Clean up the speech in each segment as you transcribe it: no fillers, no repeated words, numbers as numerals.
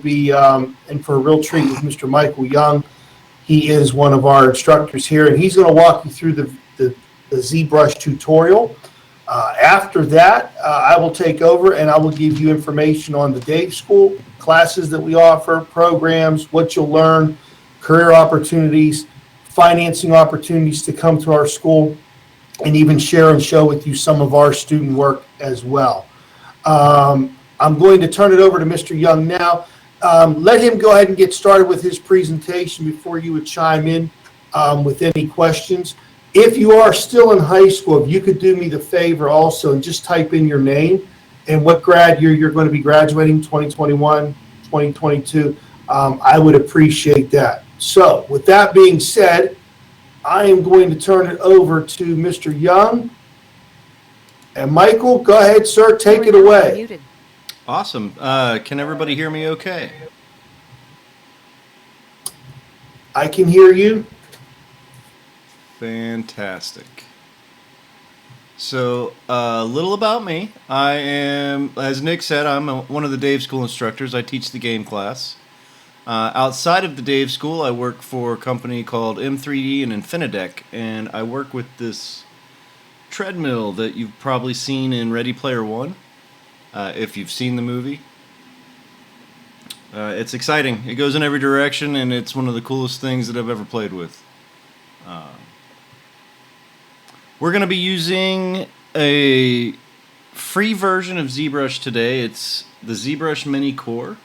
be in for a real treat with Mr. Michael Young. He is one of our instructors here, and he's going to walk you through the ZBrush tutorial. After that, I will take over and I will give you information on the Dave School, classes that we offer, programs, what you'll learn, career opportunities, financing opportunities to come to our school, and even share and show with you some of our student work as well. I'm going to turn it over to Mr. Young now. Let him go ahead and get started with his presentation before you would chime in with any questions. If you are still in high school, if you could do me the favor also and just type in your name and what grad year you're going to be graduating, 2021, 2022, I would appreciate that. So with that being said, I am going to turn it over to Mr. Young. And Michael, go ahead, sir, take it away. Awesome. Can everybody hear me okay? I can hear you. Fantastic. So, a little about me. I am, as Nick said, I'm one of the Dave School instructors. I teach the game class. Outside of the Dave School, I work for a company called M3D and Infinidec, and I work with this treadmill that you've probably seen in Ready Player One, if you've seen the movie. It's exciting. It goes in every direction, and it's one of the coolest things that I've ever played with. We're going to be using a free version of ZBrush today. It's the ZBrush Mini Core.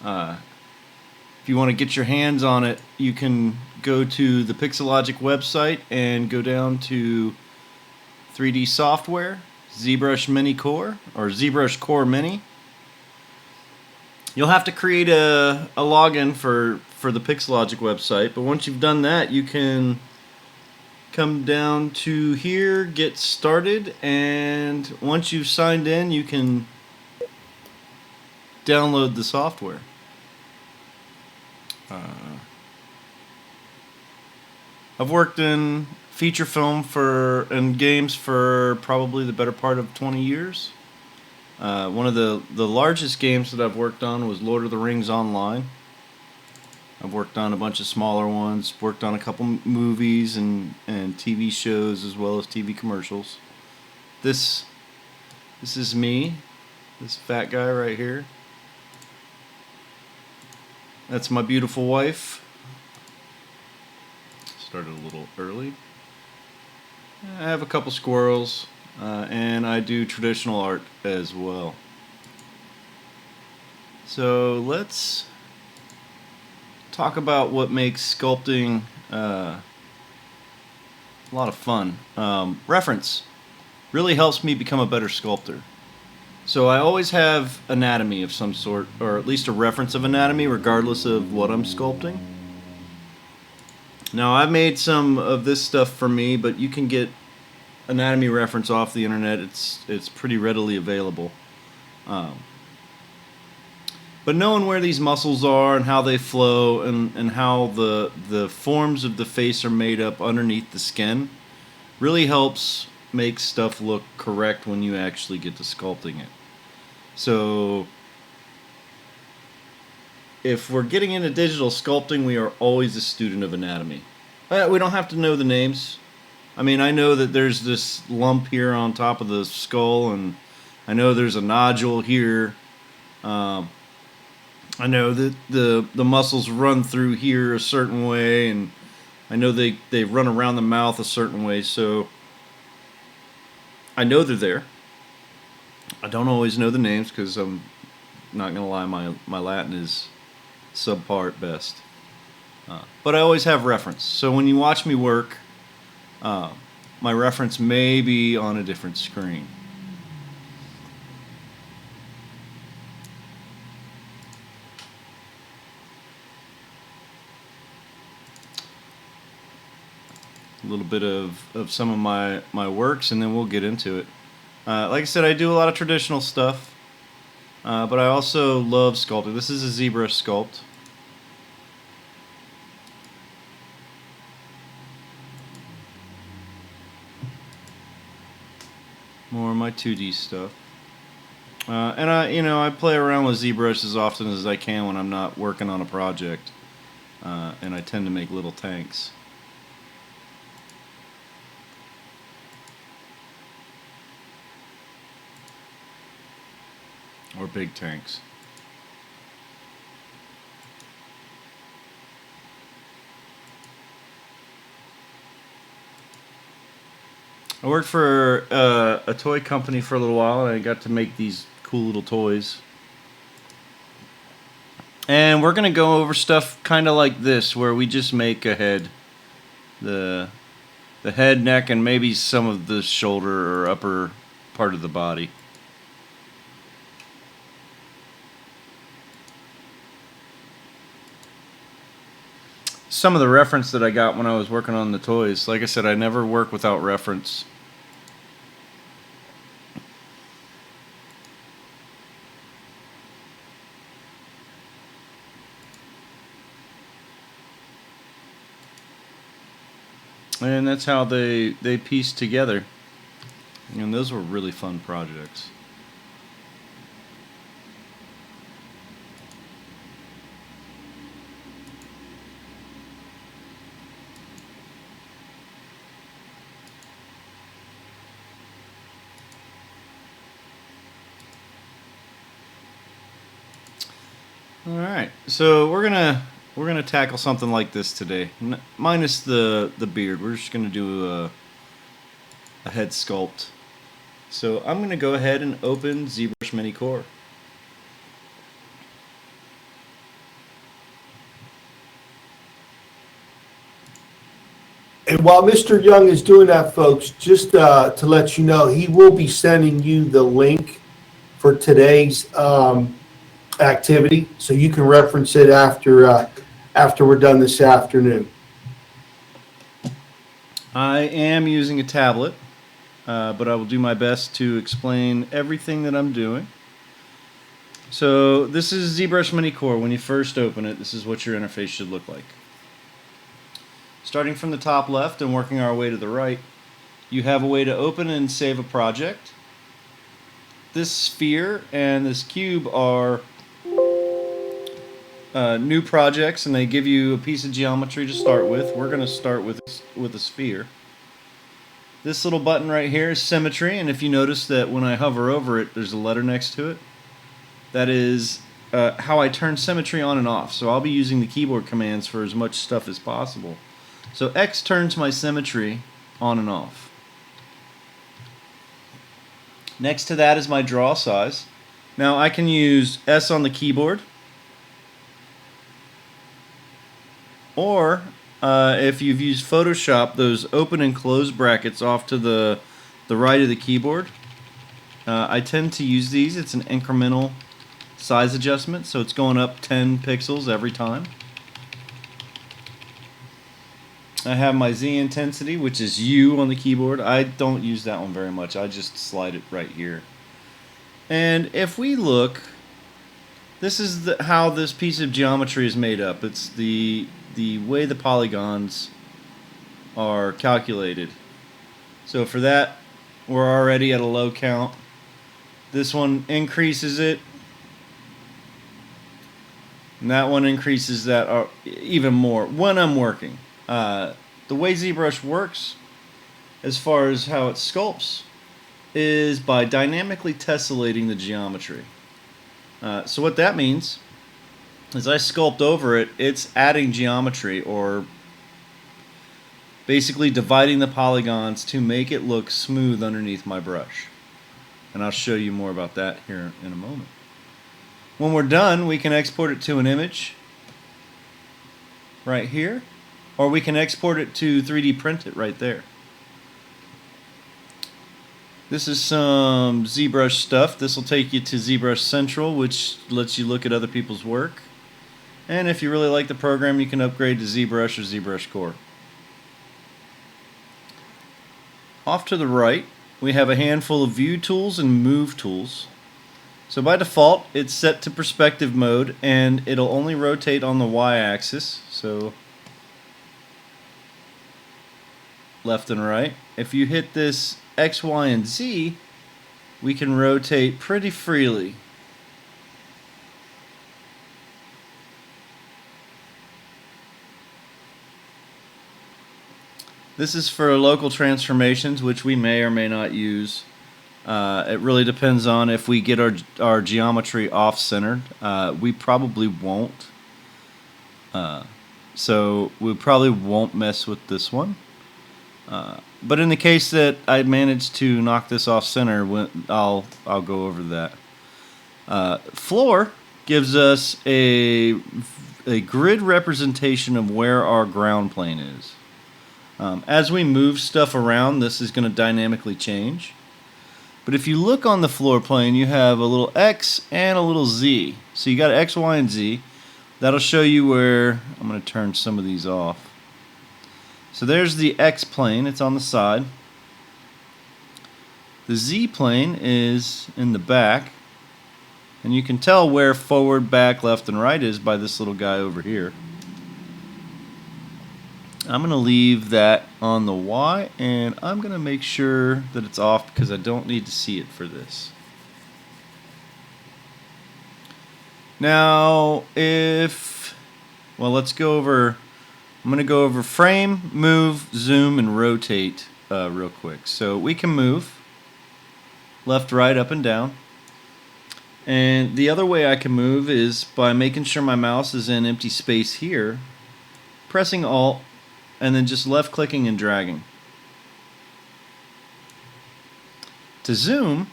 If you want to get your hands on it, you can go to the Pixelogic website and go down to 3D software, ZBrush Mini Core, or ZBrush Core Mini. You'll have to create a login for the Pixelogic website, but once you've done that, you can come down to here, get started, and once you've signed in, you can download the software. I've worked in feature film and games for probably the better part of 20 years. One of the largest games that I've worked on was Lord of the Rings Online. I've worked on a bunch of smaller ones, worked on a couple movies and TV shows as well as TV commercials. This is me, this fat guy right here. That's my beautiful wife. Started a little early. I have a couple squirrels, and I do traditional art as well. So let's talk about what makes sculpting a lot of fun. Reference really helps me become a better sculptor. So I always have anatomy of some sort, or at least a reference of anatomy, regardless of what I'm sculpting. Now, I've made some of this stuff for me, but you can get anatomy reference off the internet. It's pretty readily available. But knowing where these muscles are and how they flow and how the forms of the face are made up underneath the skin really helps make stuff look correct when you actually get to sculpting it. So if we're getting into digital sculpting, we are always a student of anatomy. We don't have to know the names. I mean, I know that there's this lump here on top of the skull, and I know there's a nodule here. I know that the muscles run through here a certain way, and I know they run around the mouth a certain way, so I know they're there. I don't always know the names because I'm not going to lie, my Latin is subpar at best. But I always have reference. So when you watch me work, my reference may be on a different screen. A little bit of some of my works, and then we'll get into it. Like I said, I do a lot of traditional stuff, but I also love sculpting. This is a ZBrush sculpt. More of my 2D stuff. And I play around with ZBrush as often as I can when I'm not working on a project, and I tend to make little tanks. Or big tanks. I worked for a toy company for a little while, and I got to make these cool little toys. And we're going to go over stuff kind of like this, where we just make a head. The head, neck, and maybe some of the shoulder or upper part of the body. Some of the reference that I got when I was working on the toys. Like I said, I never work without reference. And that's how they pieced together. And those were really fun projects. All right, so we're gonna tackle something like this today, minus the beard. We're just gonna do a head sculpt. So I'm gonna go ahead and open ZBrush Mini Core. And while Mr. Young is doing that, folks, just to let you know, he will be sending you the link for today's activity, so you can reference it after we're done this afternoon. I am using a tablet, but I will do my best to explain everything that I'm doing. So this is ZBrush Mini Core. When you first open it, this is what your interface should look like. Starting from the top left and working our way to the right, you have a way to open and save a project. This sphere and this cube are new projects, and they give you a piece of geometry to start with. We're going to start with a sphere. This little button right here is Symmetry, and if you notice that when I hover over it, there's a letter next to it. That is how I turn Symmetry on and off. So I'll be using the keyboard commands for as much stuff as possible. So X turns my Symmetry on and off. Next to that is my draw size. Now I can use S on the keyboard, or if you've used Photoshop, those open and close brackets off to the right of the keyboard. I tend to use these. It's an incremental size adjustment, so it's going up 10 pixels every time. I have my Z intensity, which is U on the keyboard. I don't use that one very much. I just slide it right here. And if we look, this is how this piece of geometry is made up. It's the way the polygons are calculated. So for that, we're already at a low count. This one increases it, and that one increases that even more when I'm working. The way ZBrush works, as far as how it sculpts, is by dynamically tessellating the geometry. So what that means as I sculpt over it, it's adding geometry, or basically dividing the polygons to make it look smooth underneath my brush. And I'll show you more about that here in a moment. When we're done, we can export it to an image right here, or we can export it to 3D print it right there. This is some ZBrush stuff. This will take you to Zbrush Central, which lets you look at other people's work. And if you really like the program, you can upgrade to ZBrush or ZBrush Core. Off to the right, we have a handful of view tools and move tools. So by default, it's set to perspective mode, and it'll only rotate on the y-axis. So left and right. If you hit this X, Y, and Z, we can rotate pretty freely. This is for local transformations, which we may or may not use. It really depends on if we get our geometry off-centered. We probably won't. So we probably won't mess with this one. But in the case that I manage to knock this off-center, I'll go over that. Floor gives us a grid representation of where our ground plane is. As we move stuff around, this is going to dynamically change. But if you look on the floor plane, you have a little X and a little Z. So you got X, Y, and Z. That'll show you where... I'm going to turn some of these off. So there's the X plane. It's on the side. The Z plane is in the back. And you can tell where forward, back, left, and right is by this little guy over here. I'm going to leave that on the Y, and I'm going to make sure that it's off because I don't need to see it for this. Now, let's go over, I'm going to go over frame, move, zoom, and rotate real quick. So we can move left, right, up, and down. And the other way I can move is by making sure my mouse is in empty space here, pressing Alt, and then just left clicking and dragging. To zoom,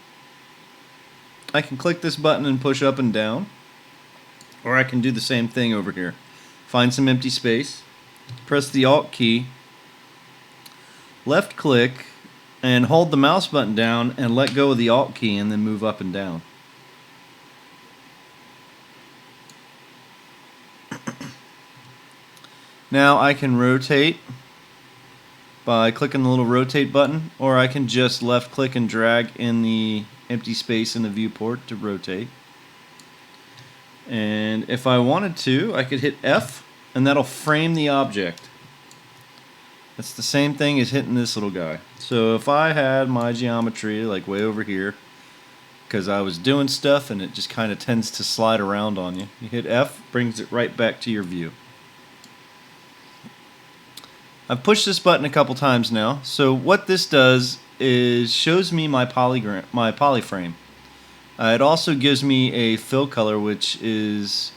I can click this button and push up and down, or I can do the same thing over here. Find some empty space, press the Alt key, left click, and hold the mouse button down and let go of the Alt key and then move up and down. Now I can rotate by clicking the little rotate button, or I can just left click and drag in the empty space in the viewport to rotate. And if I wanted to, I could hit F and that'll frame the object. That's the same thing as hitting this little guy. So if I had my geometry like way over here, because I was doing stuff and it just kind of tends to slide around on you, you hit F, brings it right back to your view. I've pushed this button a couple times now. So what this does is shows me my polyframe. It also gives me a fill color, which is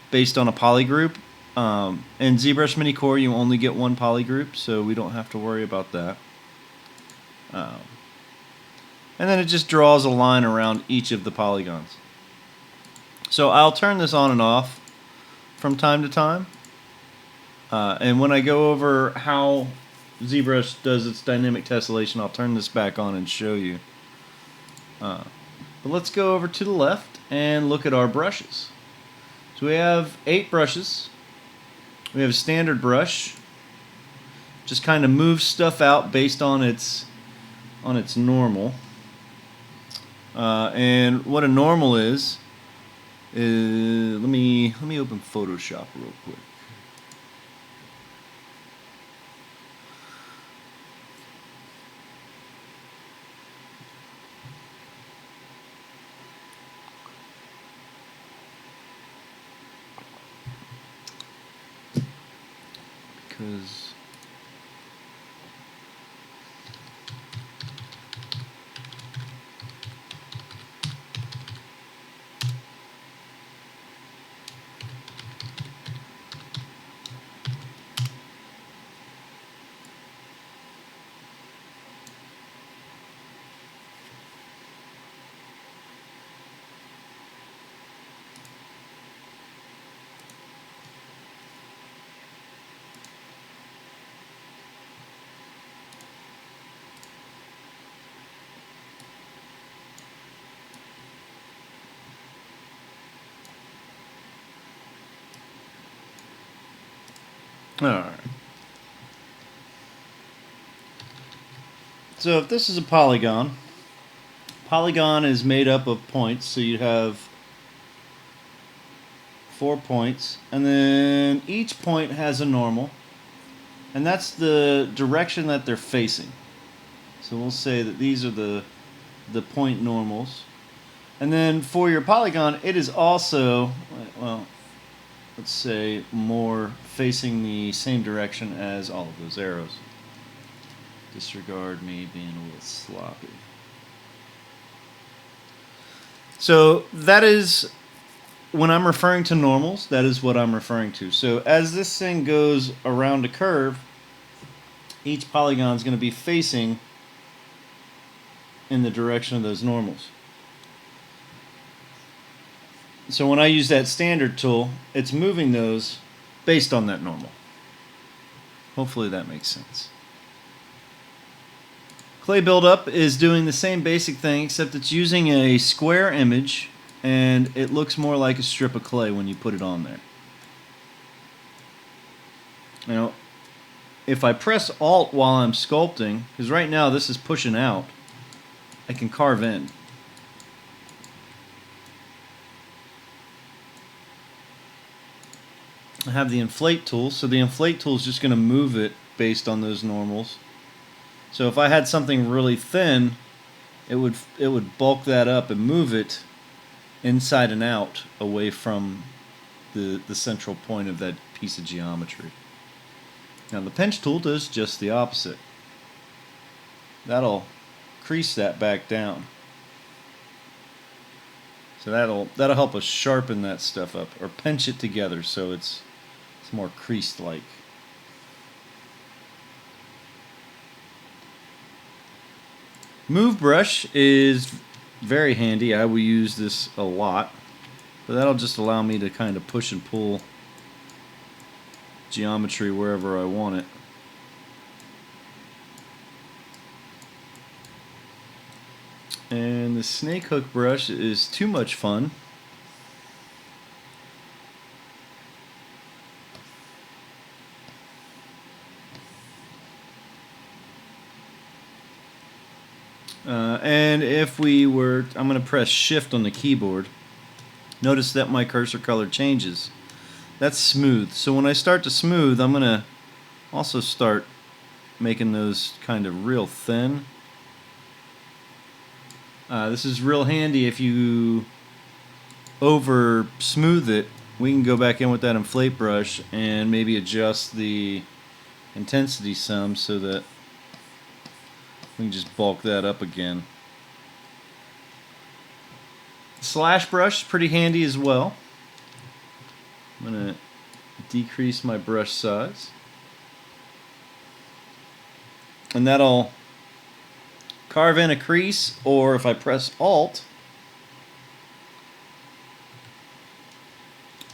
based on a polygroup. In ZBrush Mini Core, you only get one polygroup, so we don't have to worry about that. And then it just draws a line around each of the polygons. So I'll turn this on and off from time to time. And when I go over how ZBrush does its dynamic tessellation, I'll turn this back on and show you. But let's go over to the left and look at our brushes. So we have 8 brushes. We have a standard brush. Just kind of moves stuff out based on its normal. And what a normal is let me open Photoshop real quick. Because alright. So if this is a polygon, polygon is made up of points, so you have 4 points, and then each point has a normal, and that's the direction that they're facing. So we'll say that these are the the point normals. And then for your polygon, it is also, well, let's say more facing the same direction as all of those arrows. Disregard me being a little sloppy. So that is, when I'm referring to normals, that is what I'm referring to. So as this thing goes around a curve, each polygon is going to be facing in the direction of those normals. So when I use that standard tool, it's moving those based on that normal. Hopefully that makes sense. Clay Buildup is doing the same basic thing, except it's using a square image, and it looks more like a strip of clay when you put it on there. Now, if I press Alt while I'm sculpting, because right now this is pushing out, I can carve in. I have the inflate tool, so the inflate tool is just going to move it based on those normals. So if I had something really thin, it would bulk that up and move it inside and out away from the central point of that piece of geometry. Now the pinch tool does just the opposite. That'll crease that back down. So that'll help us sharpen that stuff up, or pinch it together so it's more creased like. Move brush is very handy. I will use this a lot, but that'll just allow me to kind of push and pull geometry wherever I want it. And the snake hook brush is too much fun. And if we were, I'm going to press Shift on the keyboard. Notice that my cursor color changes. That's smooth. So when I start to smooth, I'm going to also start making those kind of real thin. This is real handy if you over smooth it. We can go back in with that inflate brush and maybe adjust the intensity some so that we can just bulk that up again. Slash brush is pretty handy as well. I'm going to decrease my brush size. And that'll carve in a crease, or if I press Alt,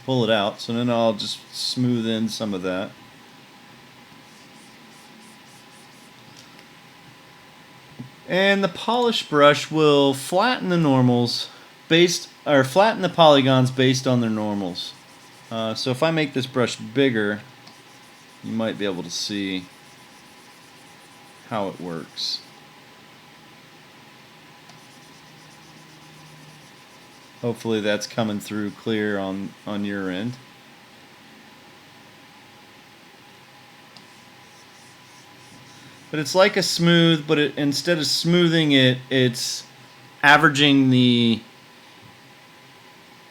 pull it out. So then I'll just smooth in some of that. And the polish brush will flatten the normals flatten the polygons based on their normals. So if I make this brush bigger, you might be able to see how it works. Hopefully that's coming through clear on your end. But it's like a smooth, but instead of smoothing it, it's averaging the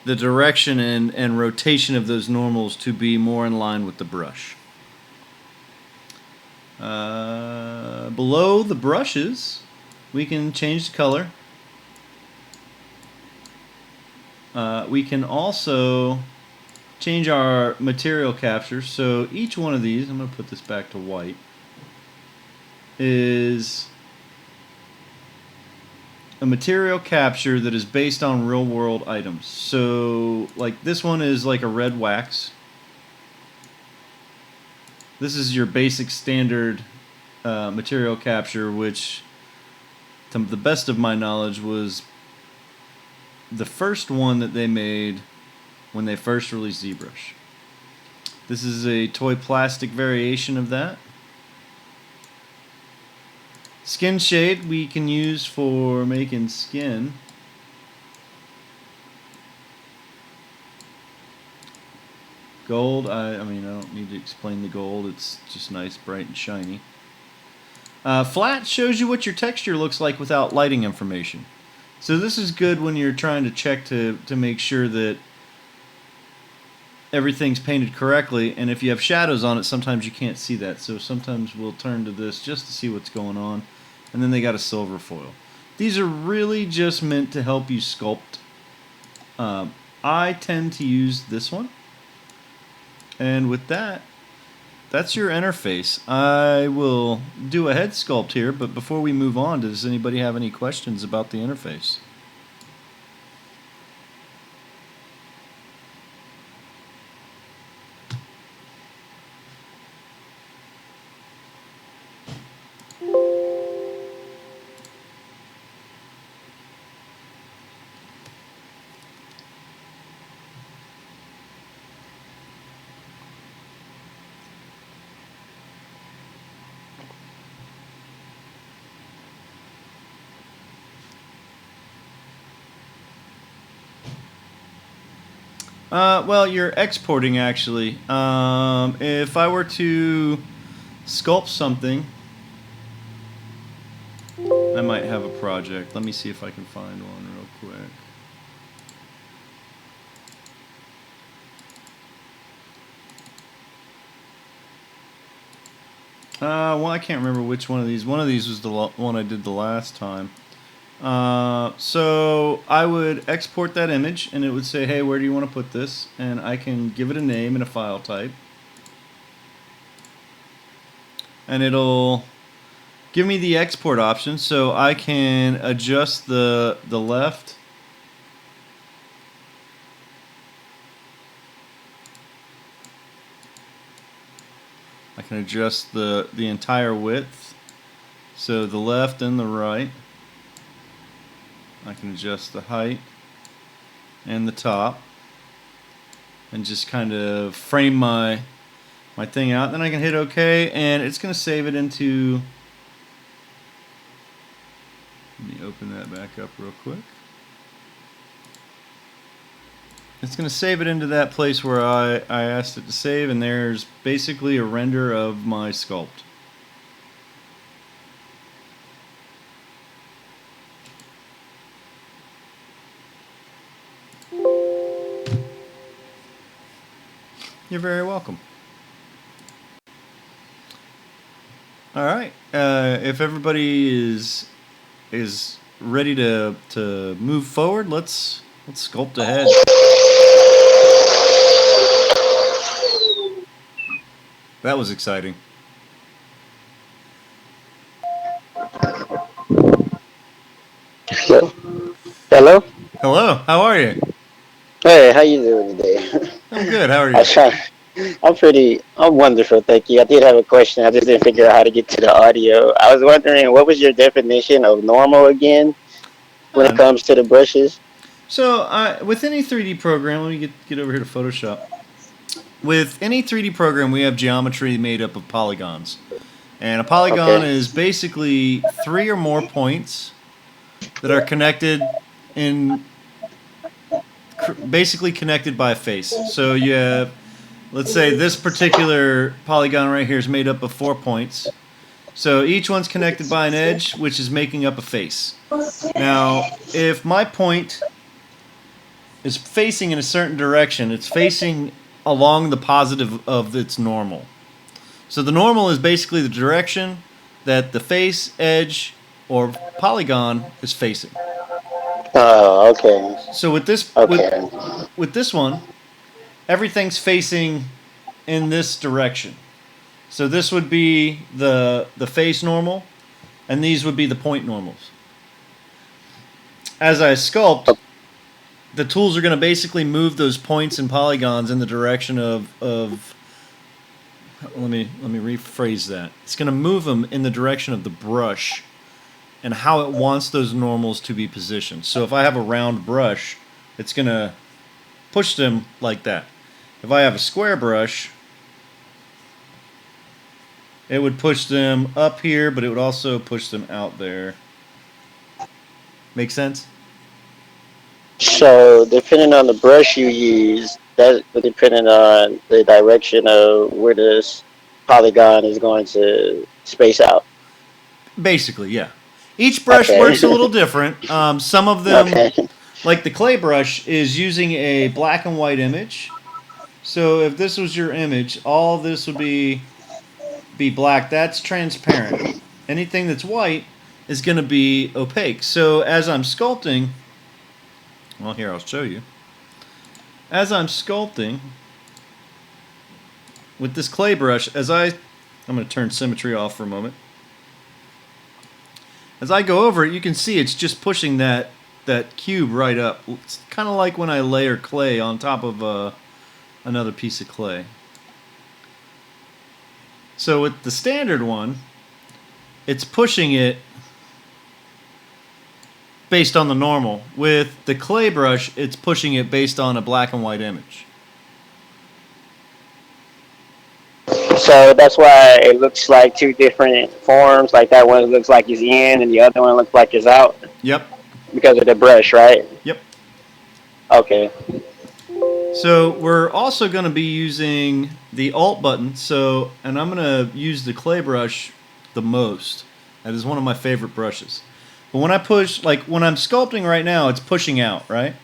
direction and rotation of those normals to be more in line with the brush. Below the brushes, we can change the color. We can also change our material capture. So each one of these, I'm going to put this back to white, is a material capture that is based on real world items. So like this one is like a red wax. This is your basic standard material capture, which to the best of my knowledge was the first one that they made when they first released ZBrush. This is a toy plastic variation of that. Skin shade we can use for making skin. Gold, I mean I don't need to explain the gold, it's just nice, bright and shiny. Flat shows you what your texture looks like without lighting information. So this is good when you're trying to check to make sure that everything's painted correctly, and if you have shadows on it, sometimes you can't see that. So sometimes we'll turn to this just to see what's going on. And then they got a silver foil. These are really just meant to help you sculpt. I tend to use this one. And with that, that's your interface. I will do a head sculpt here, but before we move on, does anybody have any questions about the interface? Well, you're exporting actually. If I were to sculpt something, I might have a project. Let me see if I can find one real quick. Well, I can't remember which one of these. One of these was the one I did the last time. So I would export that image, and it would say, hey, where do you want to put this? And I can give it a name and a file type. And it'll give me the export option, so I can adjust the left. I can adjust the entire width, so the left and the right. I can adjust the height and the top and just kind of frame my thing out. Then I can hit OK, and it's going to save it into... Let me open that back up real quick. It's going to save it into that place where I asked it to save, and there's basically a render of my sculpt. You're very welcome. All right. If everybody is ready to move forward, let's sculpt ahead. That was exciting. Hello. Hello. Hello. How are you? Hey, how you doing today? I'm good. How are I you? was trying. I'm wonderful, thank you. I did have a question. I just didn't figure out how to get to the audio. I was wondering, what was your definition of normal again when it comes to the brushes? So with any 3D program, let me get over here to Photoshop. With any 3D program, we have geometry made up of polygons. And a polygon is basically 3 or more points that are connected basically connected by a face. So you have, let's say this particular polygon right here is made up of 4 points. So each one's connected by an edge, which is making up a face. Now, if my point is facing in a certain direction, it's facing along the positive of its normal. So the normal is basically the direction that the face, edge, or polygon is facing. Oh, okay. So with this with this one, everything's facing in this direction. So this would be the face normal, and these would be the point normals. As I sculpt, the tools are going to basically move those points and polygons in the direction of let me rephrase that. It's going to move them in the direction of the brush and how it wants those normals to be positioned. So if I have a round brush, it's going to push them like that. If I have a square brush, it would push them up here, but it would also push them out there. Make sense? So depending on the brush you use, that depending on the direction of where this polygon is going to space out. Basically, yeah. Each brush Okay. works a little different. Some of them, Okay. like the clay brush, is using a black and white image. So if this was your image, all of this would be black. That's transparent. Anything that's white is going to be opaque. So as I'm sculpting, well, here, I'll show you. As I'm sculpting with this clay brush, I'm going to turn symmetry off for a moment. As I go over it, you can see it's just pushing that cube right up. It's kind of like when I layer clay on top of another piece of clay. So with the standard one, it's pushing it based on the normal. With the clay brush, it's pushing it based on a black and white image. So that's why it looks like two different forms. Like that one looks like it's in, and the other one looks like it's out. Yep. Because of the brush, right? Yep. Okay. So we're also going to be using the Alt button. And I'm going to use the clay brush the most. That is one of my favorite brushes. But when I push, like when I'm sculpting right now, it's pushing out, right?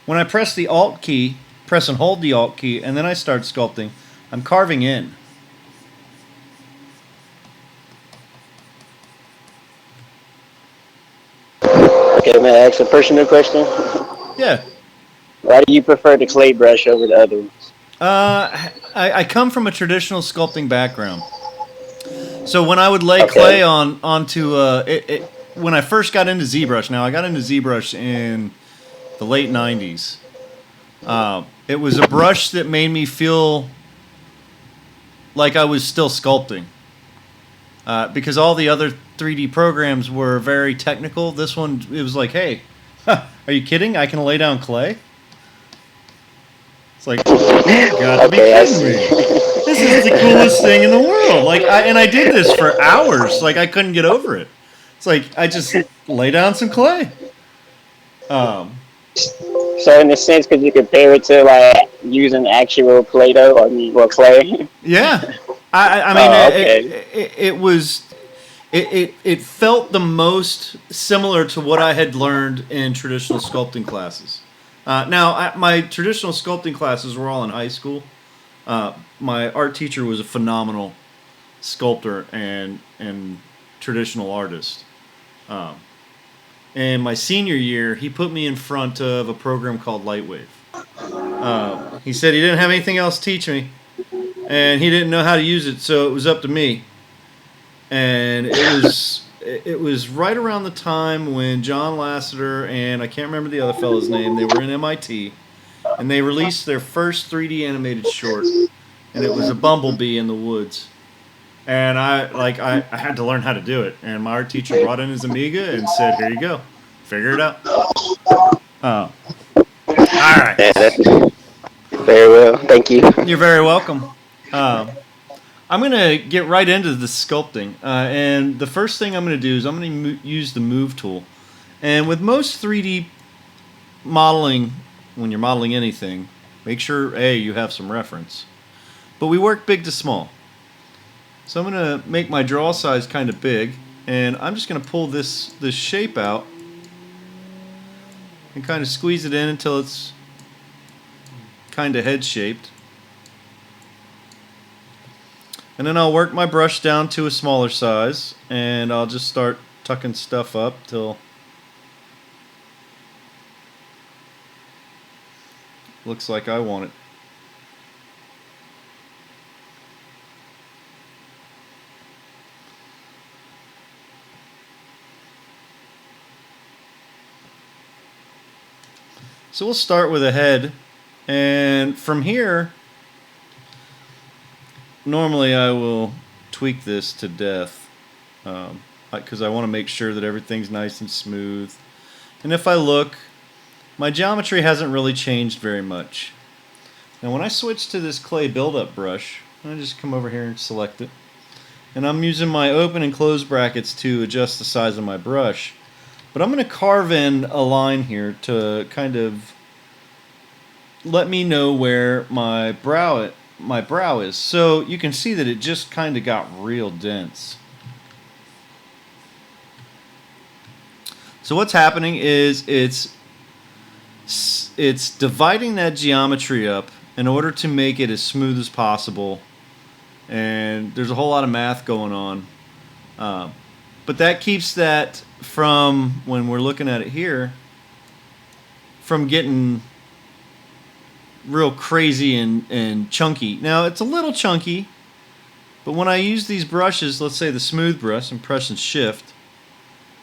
When I press the Alt key, press and hold the Alt key, and then I start sculpting, I'm carving in. Okay, may I ask a personal question? Yeah. Why do you prefer the clay brush over the other ones? I come from a traditional sculpting background. So when I would lay clay onto when I first got into ZBrush, now I got into ZBrush in the late 90s. It was a brush that made me feel like I was still sculpting. Because all the other 3D programs were very technical. This one, it was like, hey, are you kidding? I can lay down clay? It's like, you gotta be kidding me. This is the coolest thing in the world. Like, I did this for hours. Like, I couldn't get over it. It's like, I just lay down some clay. So in a sense, could you compare it to like using actual Play-Doh or clay? Yeah. I mean, okay. it felt the most similar to what I had learned in traditional sculpting classes. Now, my traditional sculpting classes were all in high school. My art teacher was a phenomenal sculptor and traditional artist. And my senior year, he put me in front of a program called Lightwave. He said he didn't have anything else to teach me, and he didn't know how to use it, so it was up to me. And it was right around the time when John Lasseter and I can't remember the other fellow's name. They were in MIT, and they released their first 3D animated short, and it was a bumblebee in the woods. And I had to learn how to do it. And my art teacher brought in his Amiga and said, "Here you go, figure it out." All right. Yeah, that's very well. Thank you. You're very welcome. I'm going to get right into the sculpting. And the first thing I'm going to do is I'm going to use the Move tool. And with most 3D modeling, when you're modeling anything, make sure, A, you have some reference. But we work big to small. So I'm going to make my draw size kind of big. And I'm just going to pull this shape out and kind of squeeze it in until it's kind of head-shaped. And then I'll work my brush down to a smaller size, and I'll just start tucking stuff up till it looks like I want it. So we'll start with a head, and from here, normally I will tweak this to death because I want to make sure that everything's nice and smooth. And if I look, my geometry hasn't really changed very much. Now when I switch to this clay buildup brush, I just come over here and select it. And I'm using my open and close brackets to adjust the size of my brush. But I'm going to carve in a line here to kind of let me know where my brow is. So you can see that it just kind of got real dense. So what's happening is it's dividing that geometry up in order to make it as smooth as possible. And there's a whole lot of math going on. But that keeps that from, when we're looking at it here, from getting real crazy and chunky. Now, it's a little chunky, but when I use these brushes, let's say the smooth brush, and press and shift,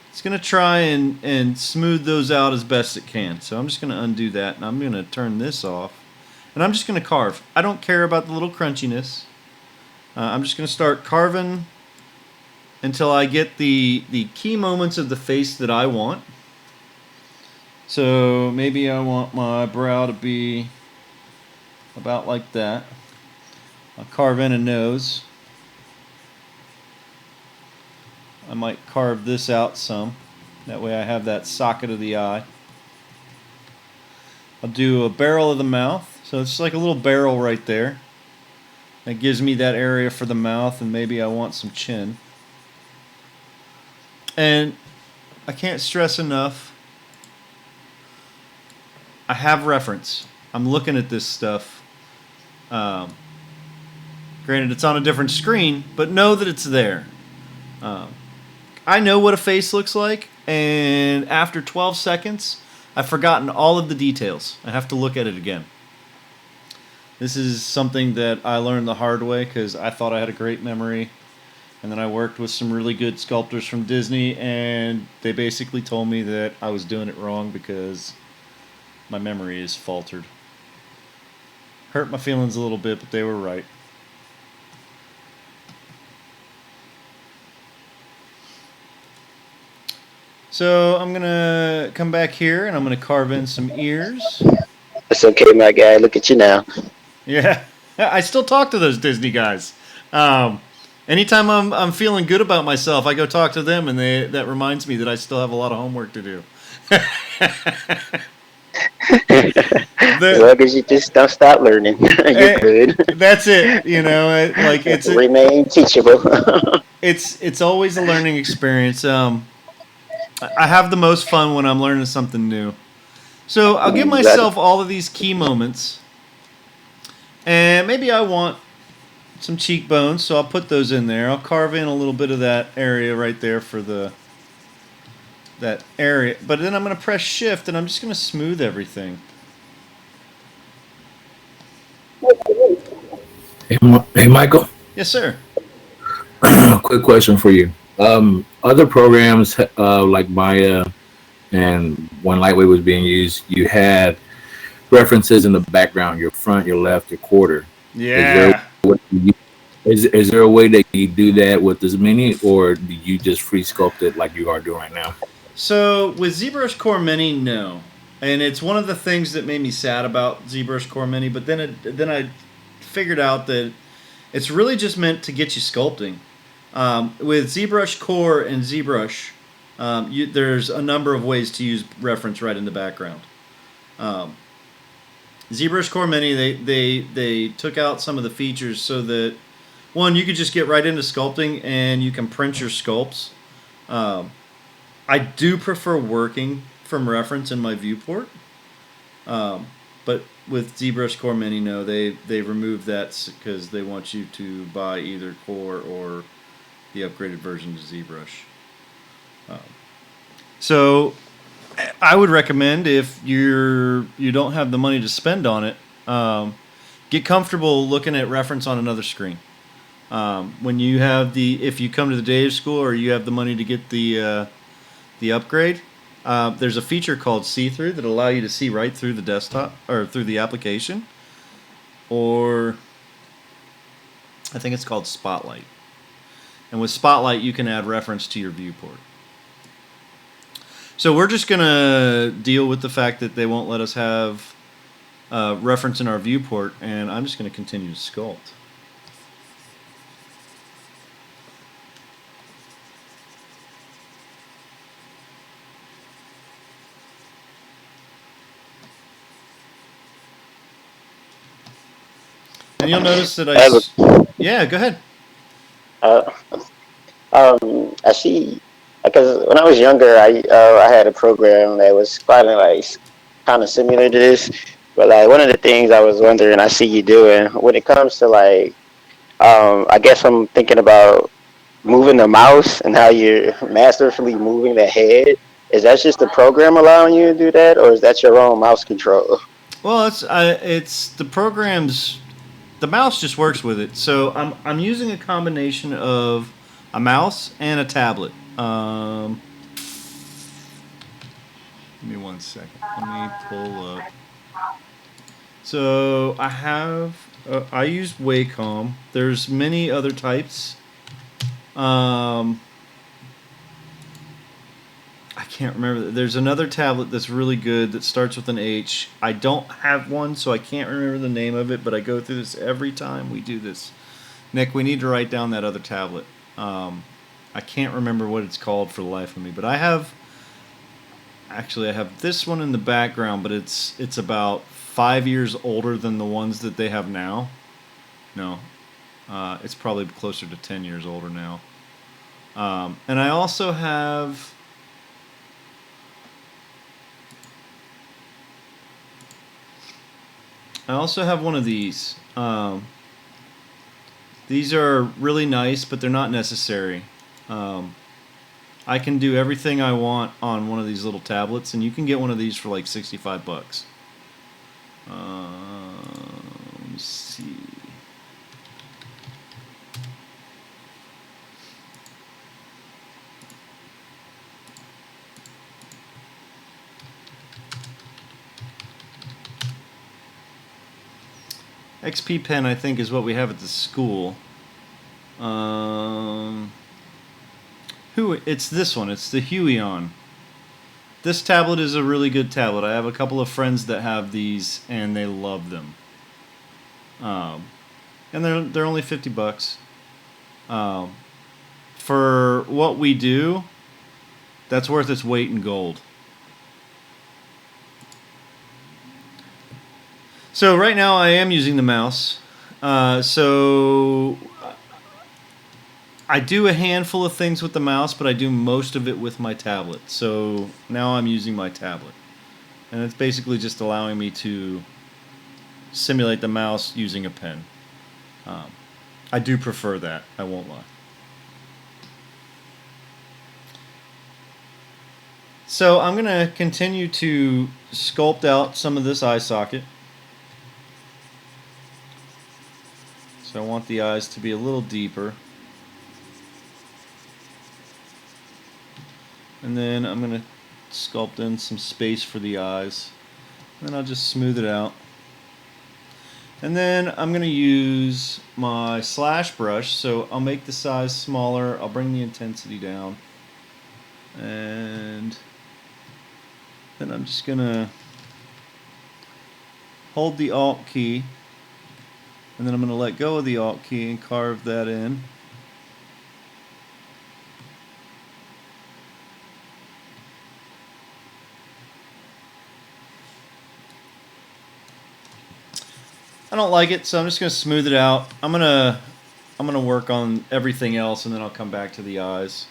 it's going to try and smooth those out as best it can. So I'm just going to undo that, and I'm going to turn this off. And I'm just going to carve. I don't care about the little crunchiness. I'm just going to start carving until I get the key moments of the face that I want. So maybe I want my brow to be about like that. I'll carve in a nose. I might carve this out some. That way I have that socket of the eye. I'll do a barrel of the mouth. So it's like a little barrel right there. That gives me that area for the mouth, and maybe I want some chin. And I can't stress enough, I have reference. I'm looking at this stuff. Granted, it's on a different screen, but know that it's there. I know what a face looks like, and after 12 seconds, I've forgotten all of the details. I have to look at it again. This is something that I learned the hard way because I thought I had a great memory. And then I worked with some really good sculptors from Disney, and they basically told me that I was doing it wrong because my memory is faltered. Hurt my feelings a little bit, but they were right. So I'm going to come back here, and I'm going to carve in some ears. It's okay, my guy. Look at you now. Yeah, I still talk to those Disney guys. Anytime I'm feeling good about myself, I go talk to them, and that reminds me that I still have a lot of homework to do. As long as you just don't stop learning, you're good. That's it. You know, it's remain teachable. It's always a learning experience. I have the most fun when I'm learning something new. So I'll give myself all of these key moments, and maybe I want some cheekbones, so I'll put those in there. I'll carve in a little bit of that area right there for that area. But then I'm going to press shift, and I'm just going to smooth everything. Hey, Michael. Yes, sir. Quick question for you. Other programs like Maya and when Lightweight was being used, you had references in the background, your front, your left, your quarter. Yeah. Is there a way that you do that with this Mini, or do you just free sculpt it like you are doing right now? So with ZBrush Core Mini, no. And it's one of the things that made me sad about ZBrush Core Mini, but then I figured out that it's really just meant to get you sculpting. With ZBrush Core and ZBrush, there's a number of ways to use reference right in the background. ZBrush Core Mini, they took out some of the features so that, one, you could just get right into sculpting and you can print your sculpts. I do prefer working from reference in my viewport, but with ZBrush Core Mini, no, they removed that because they want you to buy either Core or the upgraded version to ZBrush. So I would recommend, if you don't have the money to spend on it, get comfortable looking at reference on another screen. When you have if you come to the day of school or you have the money to get the upgrade, there's a feature called see-through that allow you to see right through the desktop or through the application, or I think it's called Spotlight. And with Spotlight, you can add reference to your viewport. So we're just going to deal with the fact that they won't let us have reference in our viewport, and I'm just going to continue to sculpt. And you'll notice that yeah, go ahead. I see Because when I was younger, I had a program that was kind of similar to this. But like one of the things I was wondering, I see you doing when it comes to like, I guess I'm thinking about moving the mouse and how you're masterfully moving the head. Is that just the program allowing you to do that, or is that your own mouse control? Well, it's the program's the mouse just works with it. So I'm using a combination of a mouse and a tablet. Give me 1 second. Let me pull up. So I use Wacom. There's many other types. I can't remember. There's another tablet that's really good that starts with an H. I don't have one, so I can't remember the name of it, but I go through this every time we do this. Nick, we need to write down that other tablet. I can't remember what it's called for the life of me, but I have this one in the background, but it's about 5 years older than the ones that they have now. No, it's probably closer to 10 years older now. And I also have one of these. These are really nice, but they're not necessary. I can do everything I want on one of these little tablets, and you can get one of these for like $65. Let me see. XP pen, I think, is what we have at the school. It's this one. It's the Huion. This tablet is a really good tablet. I have a couple of friends that have these, and they love them. And they're only $50. For what we do, that's worth its weight in gold. So right now I am using the mouse. So I do a handful of things with the mouse, but I do most of it with my tablet. So now I'm using my tablet. And it's basically just allowing me to simulate the mouse using a pen. I do prefer that, I won't lie. So I'm going to continue to sculpt out some of this eye socket. So I want the eyes to be a little deeper. And then I'm going to sculpt in some space for the eyes. And then I'll just smooth it out. And then I'm going to use my slash brush. So I'll make the size smaller. I'll bring the intensity down. And then I'm just going to hold the Alt key. And then I'm going to let go of the Alt key and carve that in. I don't like it, so I'm just going to smooth it out. I'm gonna work on everything else, and then I'll come back to the eyes.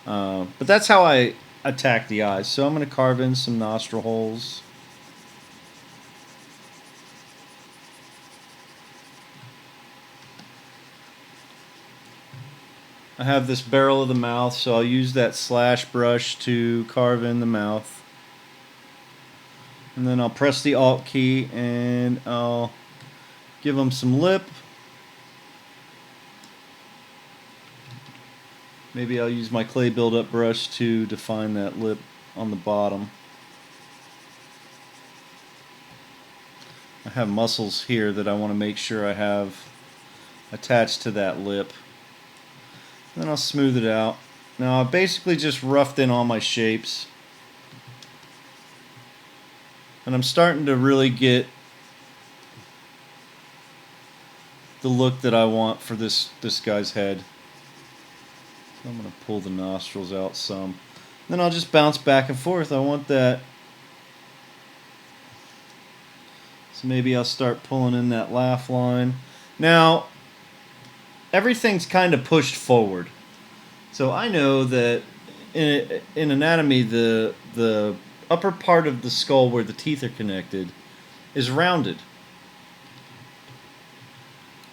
But that's how I attack the eyes. So I'm going to carve in some nostril holes. I have this barrel of the mouth, so I'll use that slash brush to carve in the mouth. And then I'll press the Alt key and I'll give them some lip. Maybe I'll use my clay buildup brush to define that lip on the bottom. I have muscles here that I want to make sure I have attached to that lip. Then I'll smooth it out. Now I've basically just roughed in all my shapes. And I'm starting to really get the look that I want for this guy's head. So I'm going to pull the nostrils out some. Then I'll just bounce back and forth. I want that. So maybe I'll start pulling in that laugh line. Now, everything's kind of pushed forward. So I know that in anatomy, the upper part of the skull where the teeth are connected is rounded.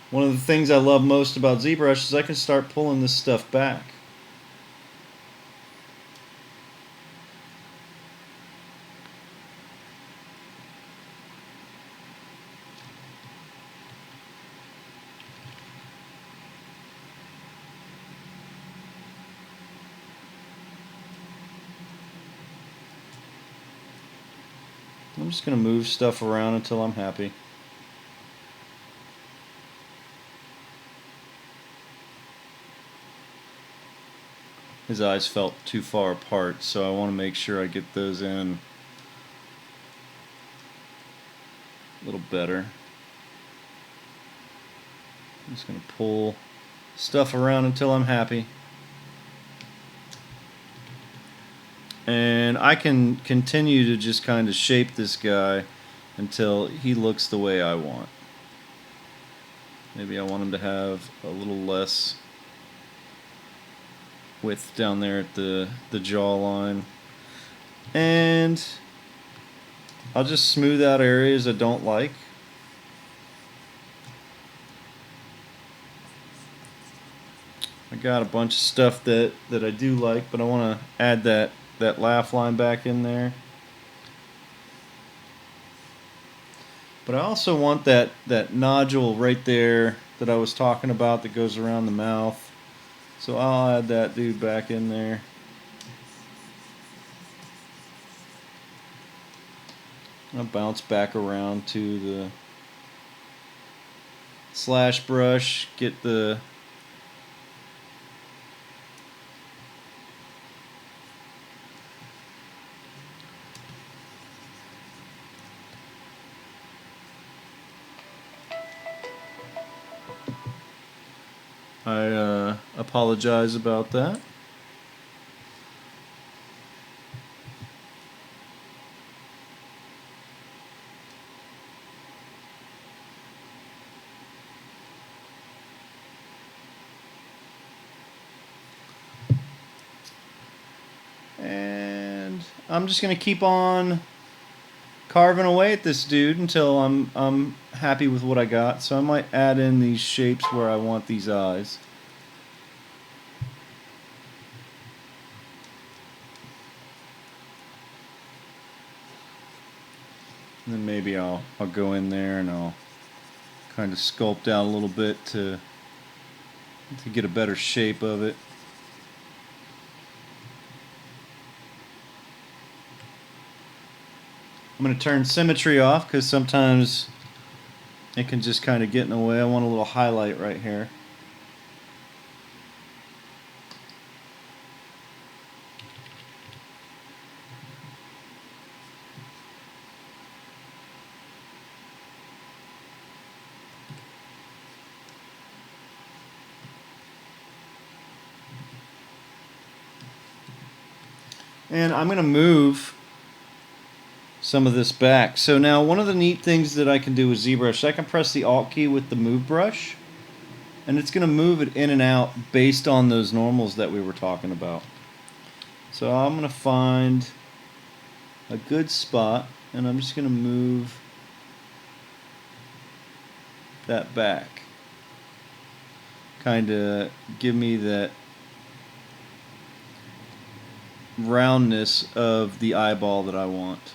One of the things I love most about ZBrush is I can start pulling this stuff back. I'm just going to move stuff around until I'm happy. His eyes felt too far apart, so I want to make sure I get those in a little better. I'm just going to pull stuff around until I'm happy. And I can continue to just kind of shape this guy until he looks the way I want. Maybe I want him to have a little less width down there at the jawline. And I'll just smooth out areas I don't like. I got a bunch of stuff that I do like, but I want to add that laugh line back in there. But I also want that nodule right there that I was talking about that goes around the mouth. So I'll add that dude back in there. I'll bounce back around to the slash brush, get the I apologize about that. And I'm just going to keep on carving away at this dude until I'm happy with what I got. So I might add in these shapes where I want these eyes. And then maybe I'll go in there and I'll kind of sculpt out a little bit to get a better shape of it. I'm going to turn Symmetry off because sometimes it can just kind of get in the way. I want a little highlight right here. And I'm going to move some of this back. So now one of the neat things that I can do with ZBrush, I can press the Alt key with the move brush, and it's going to move it in and out based on those normals that we were talking about. So I'm going to find a good spot, and I'm just going to move that back. Kind of give me that roundness of the eyeball that I want.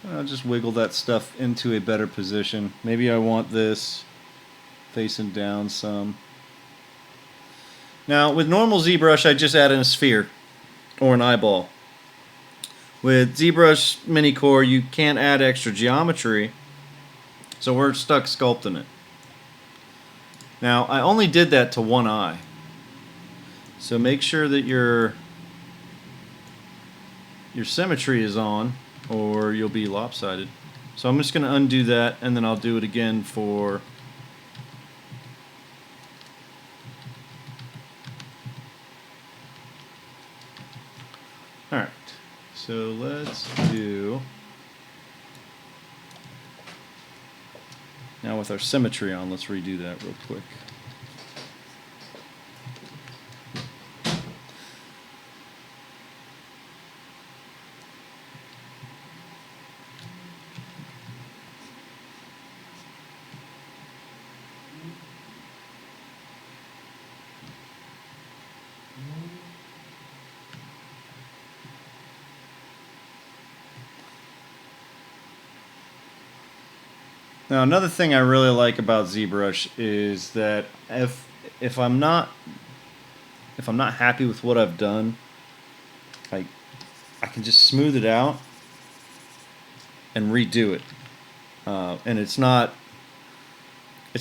I'll just wiggle that stuff into a better position. Maybe I want this facing down some. Now with normal ZBrush I just add in a sphere or an eyeball. With ZBrush Mini Core you can't add extra geometry, so we're stuck sculpting it. Now, I only did that to one eye. So make sure that your symmetry is on, or you'll be lopsided. So I'm just going to undo that, and then I'll do it again for alright. So let's do Now with our symmetry on, let's redo that real quick. Now another thing I really like about ZBrush is that if I'm not happy with what I've done, I can just smooth it out and redo it, and it's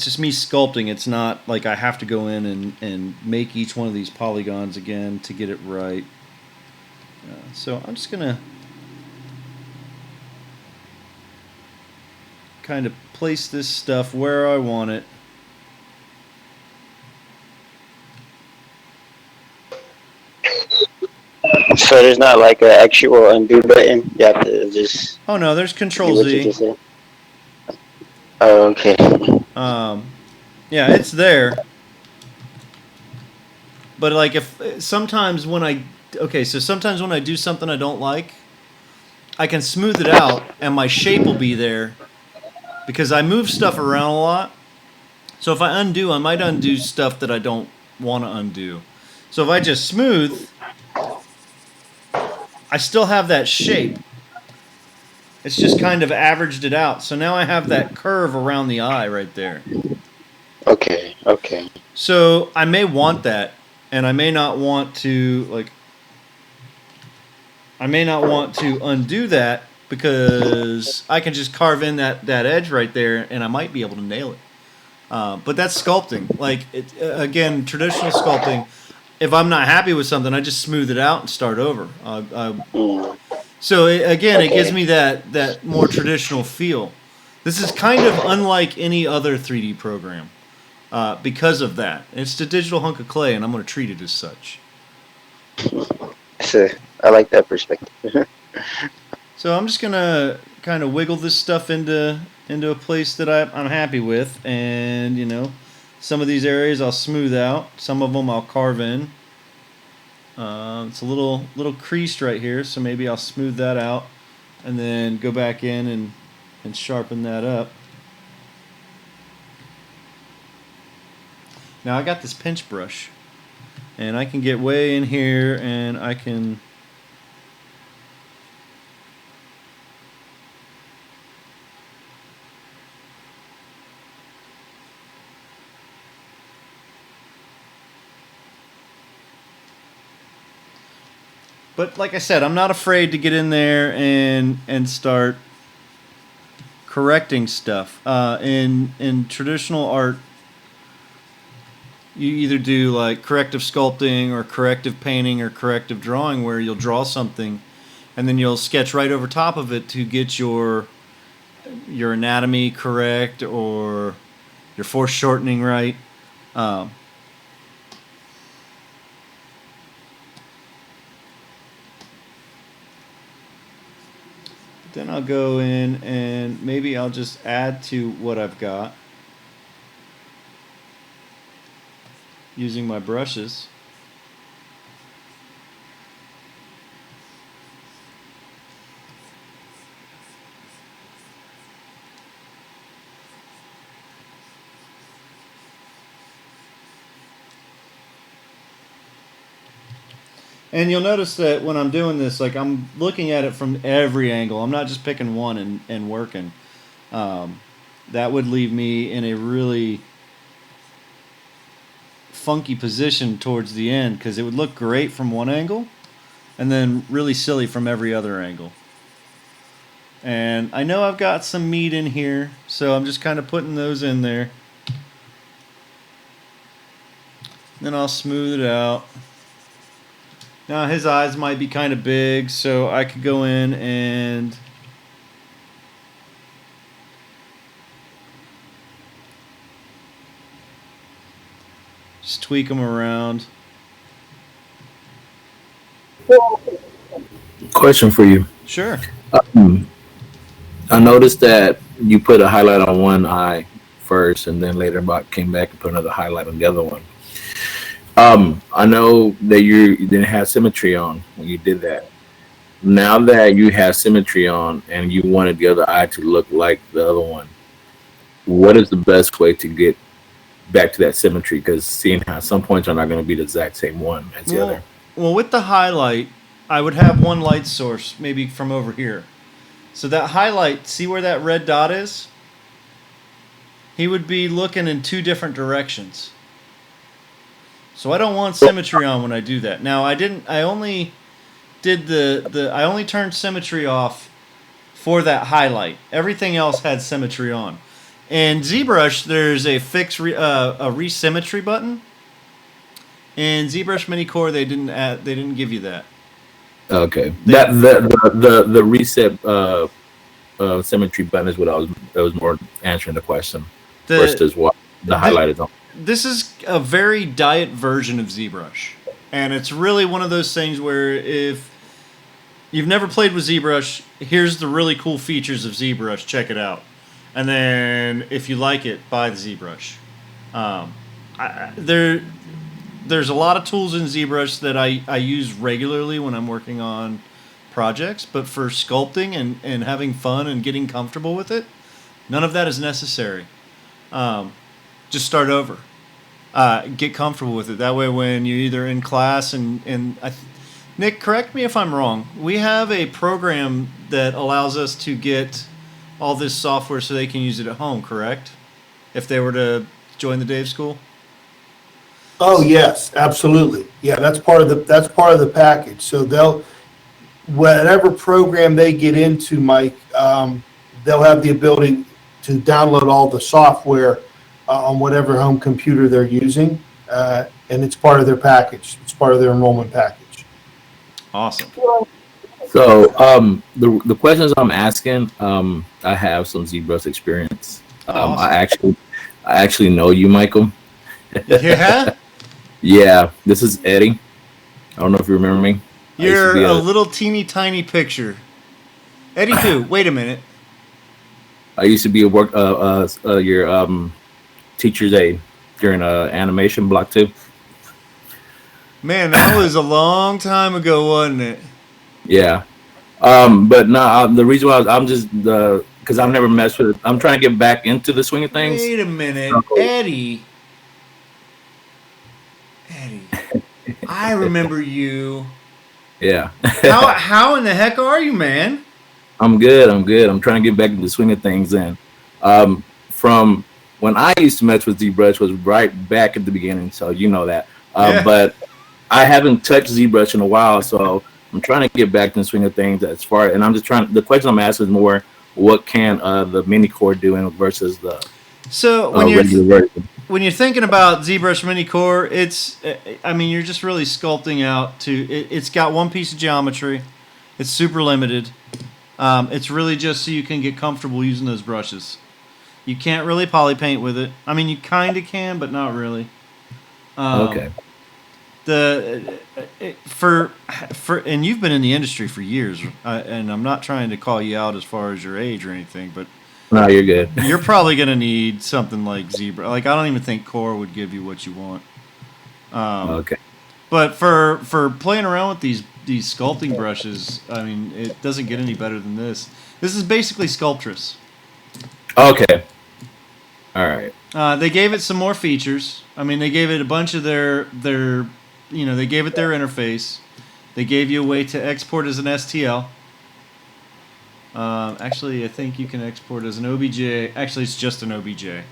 just me sculpting. It's not like I have to go in and make each one of these polygons again to get it right. So I'm just gonna kind of place this stuff where I want it. So there's not like an actual undo button. You have to just. Oh no, there's do Control what you Z. just said. Oh, okay. Yeah, it's there. But like sometimes when I do something I don't like, I can smooth it out and my shape will be there because I move stuff around a lot. So if I undo, I might undo stuff that I don't want to undo. So if I just smooth, I still have that shape. It's just kind of averaged it out. So now I have that curve around the eye right there. Okay. Okay. So I may want that, and I may not want to undo that because I can just carve in that edge right there, and I might be able to nail it. But that's sculpting. Like again, traditional sculpting. If I'm not happy with something, I just smooth it out and start over. So it gives me that more traditional feel. This is kind of unlike any other 3D program because of that. It's a digital hunk of clay, and I'm going to treat it as such. I like that perspective. So I'm just going to kind of wiggle this stuff into a place that I'm happy with, and some of these areas I'll smooth out, some of them I'll carve in. It's a little creased right here, so maybe I'll smooth that out and then go back in and sharpen that up. Now I got this pinch brush, and I can get way in here and I can But like I said, I'm not afraid to get in there and start correcting stuff. In traditional art, you either do like corrective sculpting or corrective painting or corrective drawing, where you'll draw something and then you'll sketch right over top of it to get your anatomy correct or your foreshortening right. Then I'll go in and maybe I'll just add to what I've got using my brushes. And you'll notice that when I'm doing this, like I'm looking at it from every angle. I'm not just picking one and working. That would leave me in a really funky position towards the end, because it would look great from one angle and then really silly from every other angle. And I know I've got some meat in here, so I'm just kind of putting those in there. Then I'll smooth it out. Now his eyes might be kind of big, so I could go in and just tweak them around. Question for you. Sure. I noticed that you put a highlight on one eye first, and then later about came back and put another highlight on the other one. I know that you didn't have symmetry on when you did that. Now that you have symmetry on and you wanted the other eye to look like the other one, what is the best way to get back to that symmetry? Because seeing how some points are not going to be the exact same one as the other. Well, with the highlight, I would have one light source, maybe from over here. So that highlight, see where that red dot is? He would be looking in two different directions. So I don't want symmetry on when I do that. Now I only did I only turned symmetry off for that highlight. Everything else had symmetry on. In ZBrush, there's a fix a resymmetry button. In ZBrush Mini Core, they didn't give you that. Okay, the reset symmetry button is what I was more answering the question versus what the highlight is on. This is a very diet version of ZBrush, and it's really one of those things where if you've never played with ZBrush, here's the really cool features of ZBrush. Check it out, and then if you like it, buy the ZBrush. There's a lot of tools in ZBrush that I use regularly when I'm working on projects, but for sculpting and having fun and getting comfortable with it, none of that is necessary. Just start over. Get comfortable with it. That way when you're either in class Nick, correct me if I'm wrong. We have a program that allows us to get all this software so they can use it at home, correct? If they were to join the Dave School? Oh, yes, absolutely. Yeah, that's part of the package. So whatever program they get into, Mike, they'll have the ability to download all the software on whatever home computer they're using, and it's part of their package. It's part of their enrollment package. Awesome. So the questions I'm asking, I have some ZBrush experience. Awesome. I actually know you, Michael. Yeah? Yeah, this is Eddie. I don't know if you remember me. You're a little teeny tiny picture. Eddie who? Wait a minute. I used to be your teacher's aide during animation block 2. Man, that was a long time ago, wasn't it? Yeah. But no, the reason why I'm just because I've never messed with it. I'm trying to get back into the swing of things. Wait a minute, Eddie, I remember you. Yeah. How in the heck are you, man? I'm good. I'm trying to get back into the swing of things. And from when I used to mess with ZBrush was right back at the beginning, so you know that. Yeah. But I haven't touched ZBrush in a while, so I'm trying to get back to the swing of things as far. And I'm just trying. The question I'm asking is more, what can the Mini Core do versus the regular version? When you're thinking about ZBrush Mini Core, you're just really sculpting out to. It's got one piece of geometry. It's super limited. It's really just so you can get comfortable using those brushes. You can't really poly paint with it. I mean, you kind of can, but not really. Okay. And you've been in the industry for years, and I'm not trying to call you out as far as your age or anything, but no, you're good. You're probably gonna need something like ZBrush. Like, I don't even think Core would give you what you want. Okay. But for playing around with these sculpting brushes, I mean, it doesn't get any better than this. This is basically Sculptress. Okay. All right. They gave it some more features. I mean, they gave it a bunch of their they gave it their interface. They gave you a way to export as an STL. Actually, I think you can export as an OBJ. Actually, it's just an OBJ.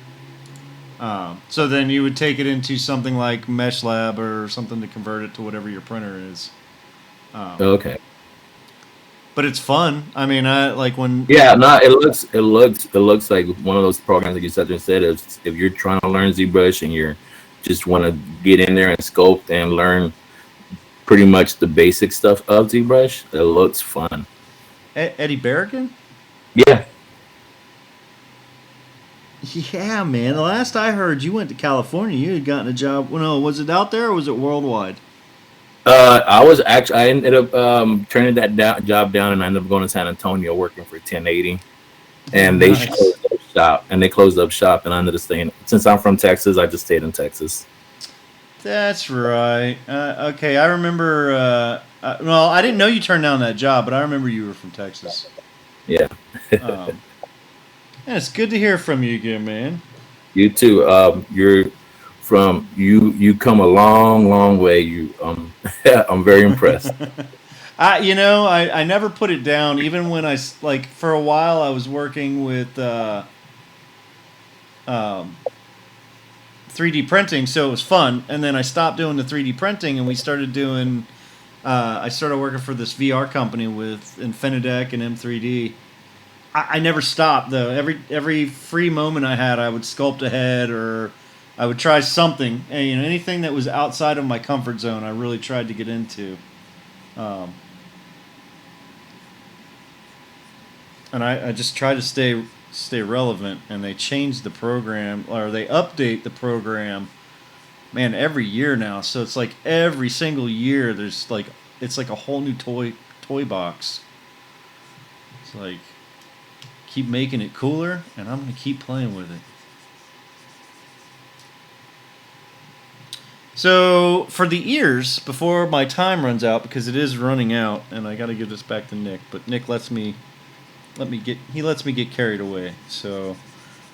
So then you would take it into something like MeshLab or something to convert it to whatever your printer is. Okay. But it's fun. I mean, it looks like one of those programs that you said if you're trying to learn ZBrush and you're just want to get in there and sculpt and learn pretty much the basic stuff of ZBrush, it looks fun. Eddie Berrigan? Yeah. Yeah, man. The last I heard, you went to California. You had gotten a job. Well, no, was it out there or was it worldwide? I ended up turning that job down, and I ended up going to San Antonio working for 1080, and they shop, and they closed up shop, and I ended up staying. Since I'm from Texas, I just stayed in Texas. That's right. Okay, I remember. Well, I didn't know you turned down that job, but I remember you were from Texas. Yeah. Yeah, it's good to hear from you again, man. You too. You're from you come a long, long way. You I'm very impressed. I never put it down. Even when like for a while, I was working with 3D printing, so it was fun. And then I stopped doing the 3D printing, and we started doing. I started working for this VR company with Infinidec and M3D. I never stopped though. Every free moment I had, I would sculpt a head or I would try something. And, anything that was outside of my comfort zone, I really tried to get into. And I just try to stay relevant. And they change the program, or they update the program, man, every year now. So it's like every single year there's like it's like a whole new toy box. It's like keep making it cooler, and I'm gonna keep playing with it. So for the ears, before my time runs out, because it is running out, and I got to give this back to Nick, but Nick lets me get carried away. So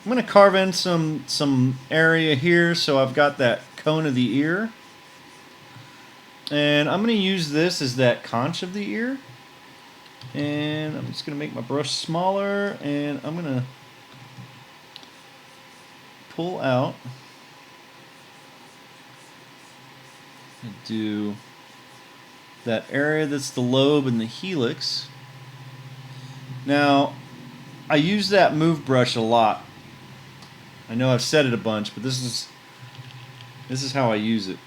I'm gonna carve in some area here, so I've got that cone of the ear, and I'm gonna use this as that conch of the ear. And I'm just going to make my brush smaller, and I'm going to pull out and do that area that's the lobe and the helix. Now, I use that move brush a lot. I know I've said it a bunch, but this is how I use it.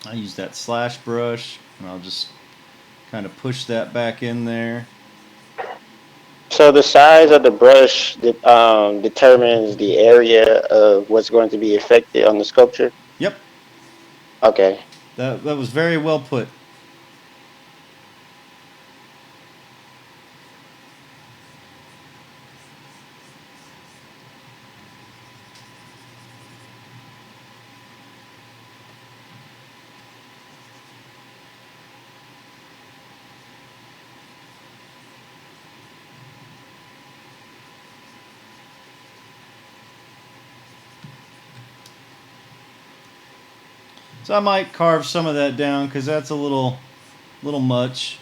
I use that slash brush, and I'll just kind of push that back in there. So the size of the brush determines the area of what's going to be affected on the sculpture. Yep, Okay. that was very well put. So I might carve some of that down because that's a little much.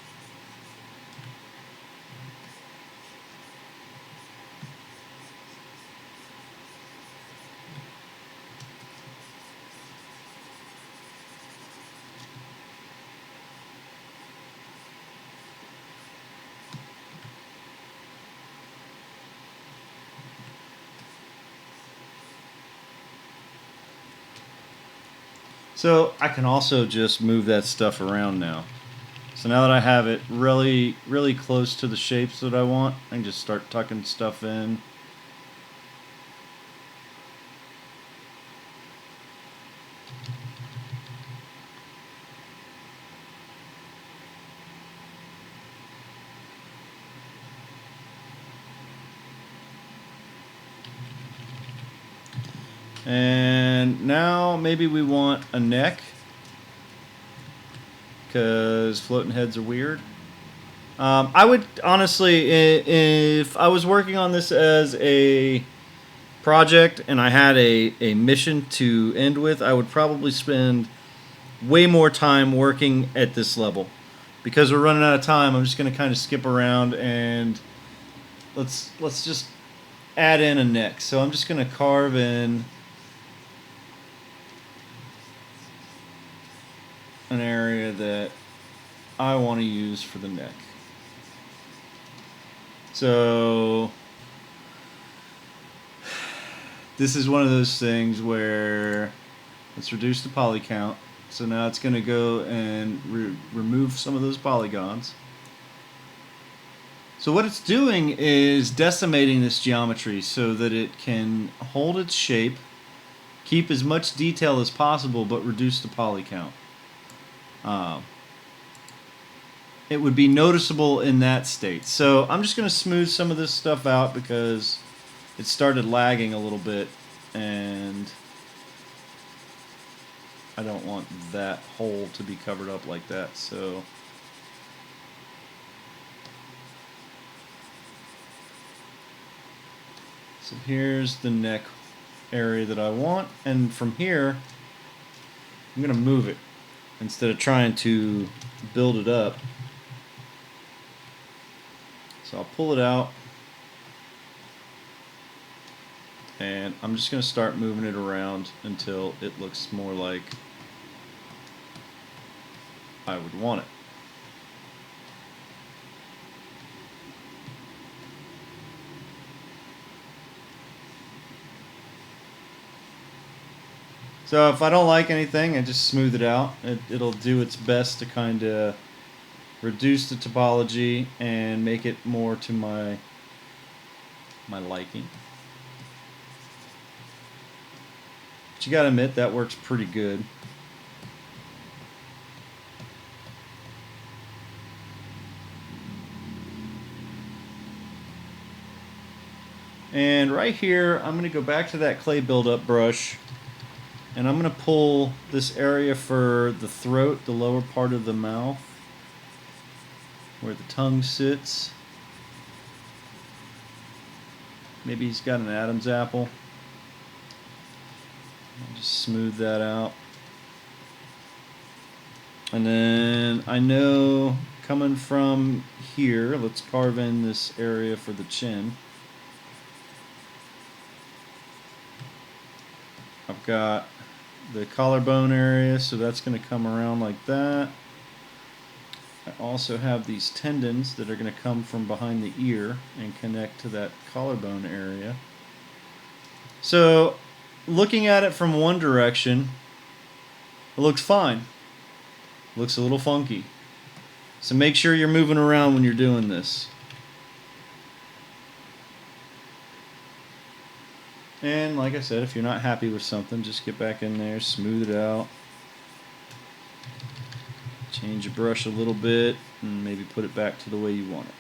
So I can also just move that stuff around now. So now that I have it really, really close to the shapes that I want, I can just start tucking stuff in. And now maybe we want a neck, because floating heads are weird. I would honestly, if I was working on this as a project and I had a mission to end with, I would probably spend way more time working at this level. Because we're running out of time, I'm just going to kind of skip around and let's just add in a neck. So I'm just going to carve in an area that I want to use for the neck. So this is one of those things where let's reduce the poly count. So now it's going to go and remove some of those polygons. So what it's doing is decimating this geometry so that it can hold its shape, keep as much detail as possible, but reduce the poly count. It would be noticeable in that state. So I'm just going to smooth some of this stuff out because it started lagging a little bit, and I don't want that hole to be covered up like that. So here's the neck area that I want, and from here I'm going to move it instead of trying to build it up. So I'll pull it out, and I'm just going to start moving it around until it looks more like I would want it. So if I don't like anything, I just smooth it out. It'll do its best to kind of reduce the topology and make it more to my liking. But you gotta admit, that works pretty good. And right here, I'm gonna go back to that clay buildup brush, and I'm going to pull this area for the throat, the lower part of the mouth, where the tongue sits. Maybe he's got an Adam's apple. I'll just smooth that out. And then I know coming from here, let's carve in this area for the chin. I've got the collarbone area, so that's going to come around like that. I also have these tendons that are going to come from behind the ear and connect to that collarbone area. So looking at it from one direction, it looks fine. It looks a little funky. So make sure you're moving around when you're doing this. And like I said, if you're not happy with something, just get back in there, smooth it out. Change your brush a little bit, and maybe put it back to the way you want it.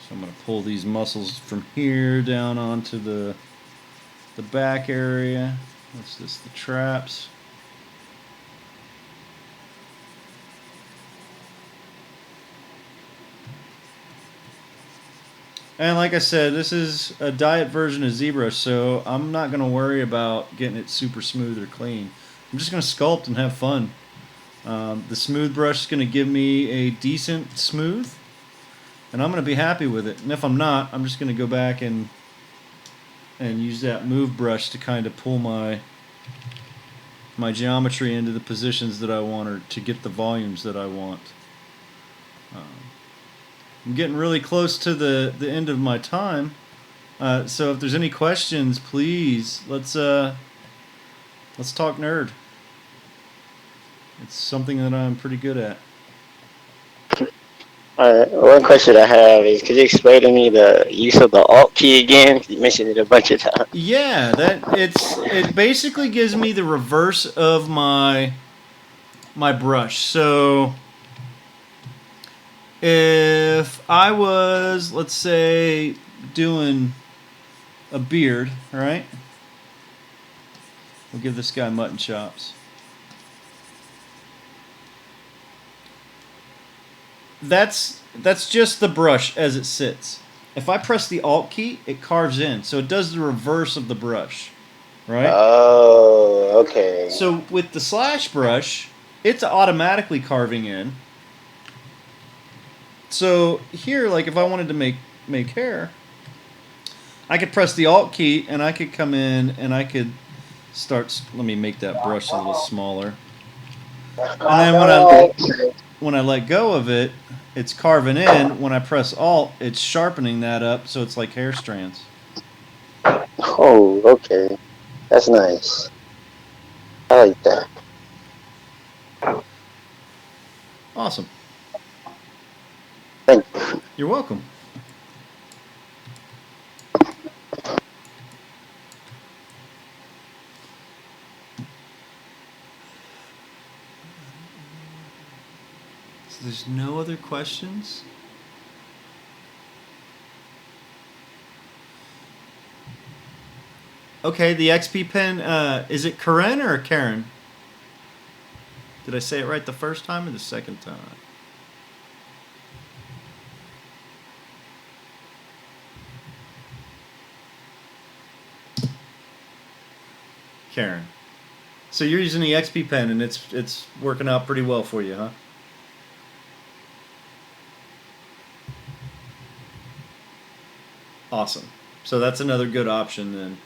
So I'm going to pull these muscles from here down onto the back area. What's this? The traps. And like I said, this is a diet version of ZBrush, so I'm not going to worry about getting it super smooth or clean. I'm just going to sculpt and have fun. The smooth brush is going to give me a decent smooth, and I'm going to be happy with it. And if I'm not, I'm just going to go back and use that move brush to kind of pull my geometry into the positions that I want, or to get the volumes that I want. I'm getting really close to the end of my time, so if there's any questions, please let's talk nerd. It's something that I'm pretty good at. Alright, one question I have is, could you explain to me the use of the Alt key again? You mentioned it a bunch of times. Yeah, it basically gives me the reverse of my brush. So if I was, let's say, doing a beard, right? We'll give this guy mutton chops. That's just the brush as it sits. If I press the Alt key, it carves in. So it does the reverse of the brush, right? Oh, okay. So with the slash brush, it's automatically carving in. So here, like if I wanted to make hair, I could press the Alt key and I could come in and I could Let me make that brush a little smaller. And then when I let go of it, it's carving in. When I press Alt, it's sharpening that up so it's like hair strands. Oh, okay. That's nice. I like that. Awesome. Thank you. You're welcome. So there's no other questions? Okay, the XP pen, is it Karen or Karen? Did I say it right the first time or the second time? Karen. So you're using the XP pen and it's working out pretty well for you, huh? Awesome. So that's another good option then.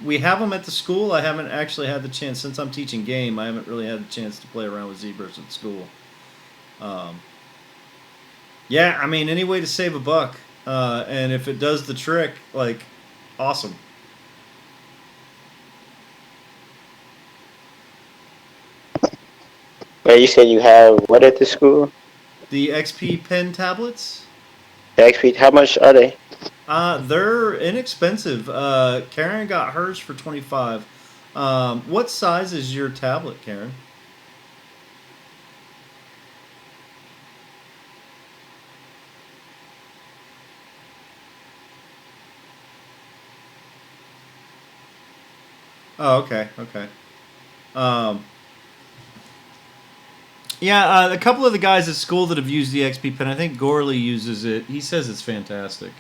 We have them at the school. I haven't actually had the chance, since I'm teaching game, I haven't really had the chance to play around with Zbrush at school. Yeah, I mean, any way to save a buck. And if it does the trick, like, awesome. Wait, you said you have what at the school? The XP pen tablets? The XP, how much are they? They're inexpensive. Karen got hers for $25. What size is your tablet, Karen? Oh, okay, okay. Yeah, a couple of the guys at school that have used the XP pen, I think Gorley uses it. He says it's fantastic.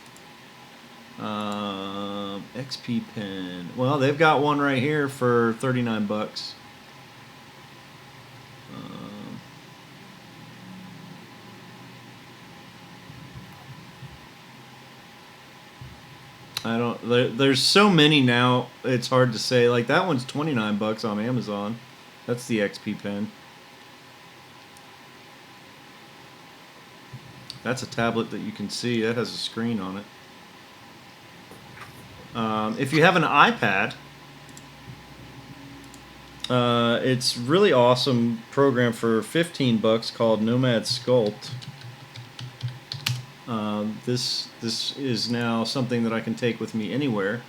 XP pen. Well, they've got one right here for 39 bucks. I don't. There's so many now. It's hard to say. Like that one's 29 bucks on Amazon. That's the XP pen. That's a tablet that you can see. That has a screen on it. If you have an iPad, it's really awesome program for 15 bucks called Nomad Sculpt. This is now something that I can take with me anywhere.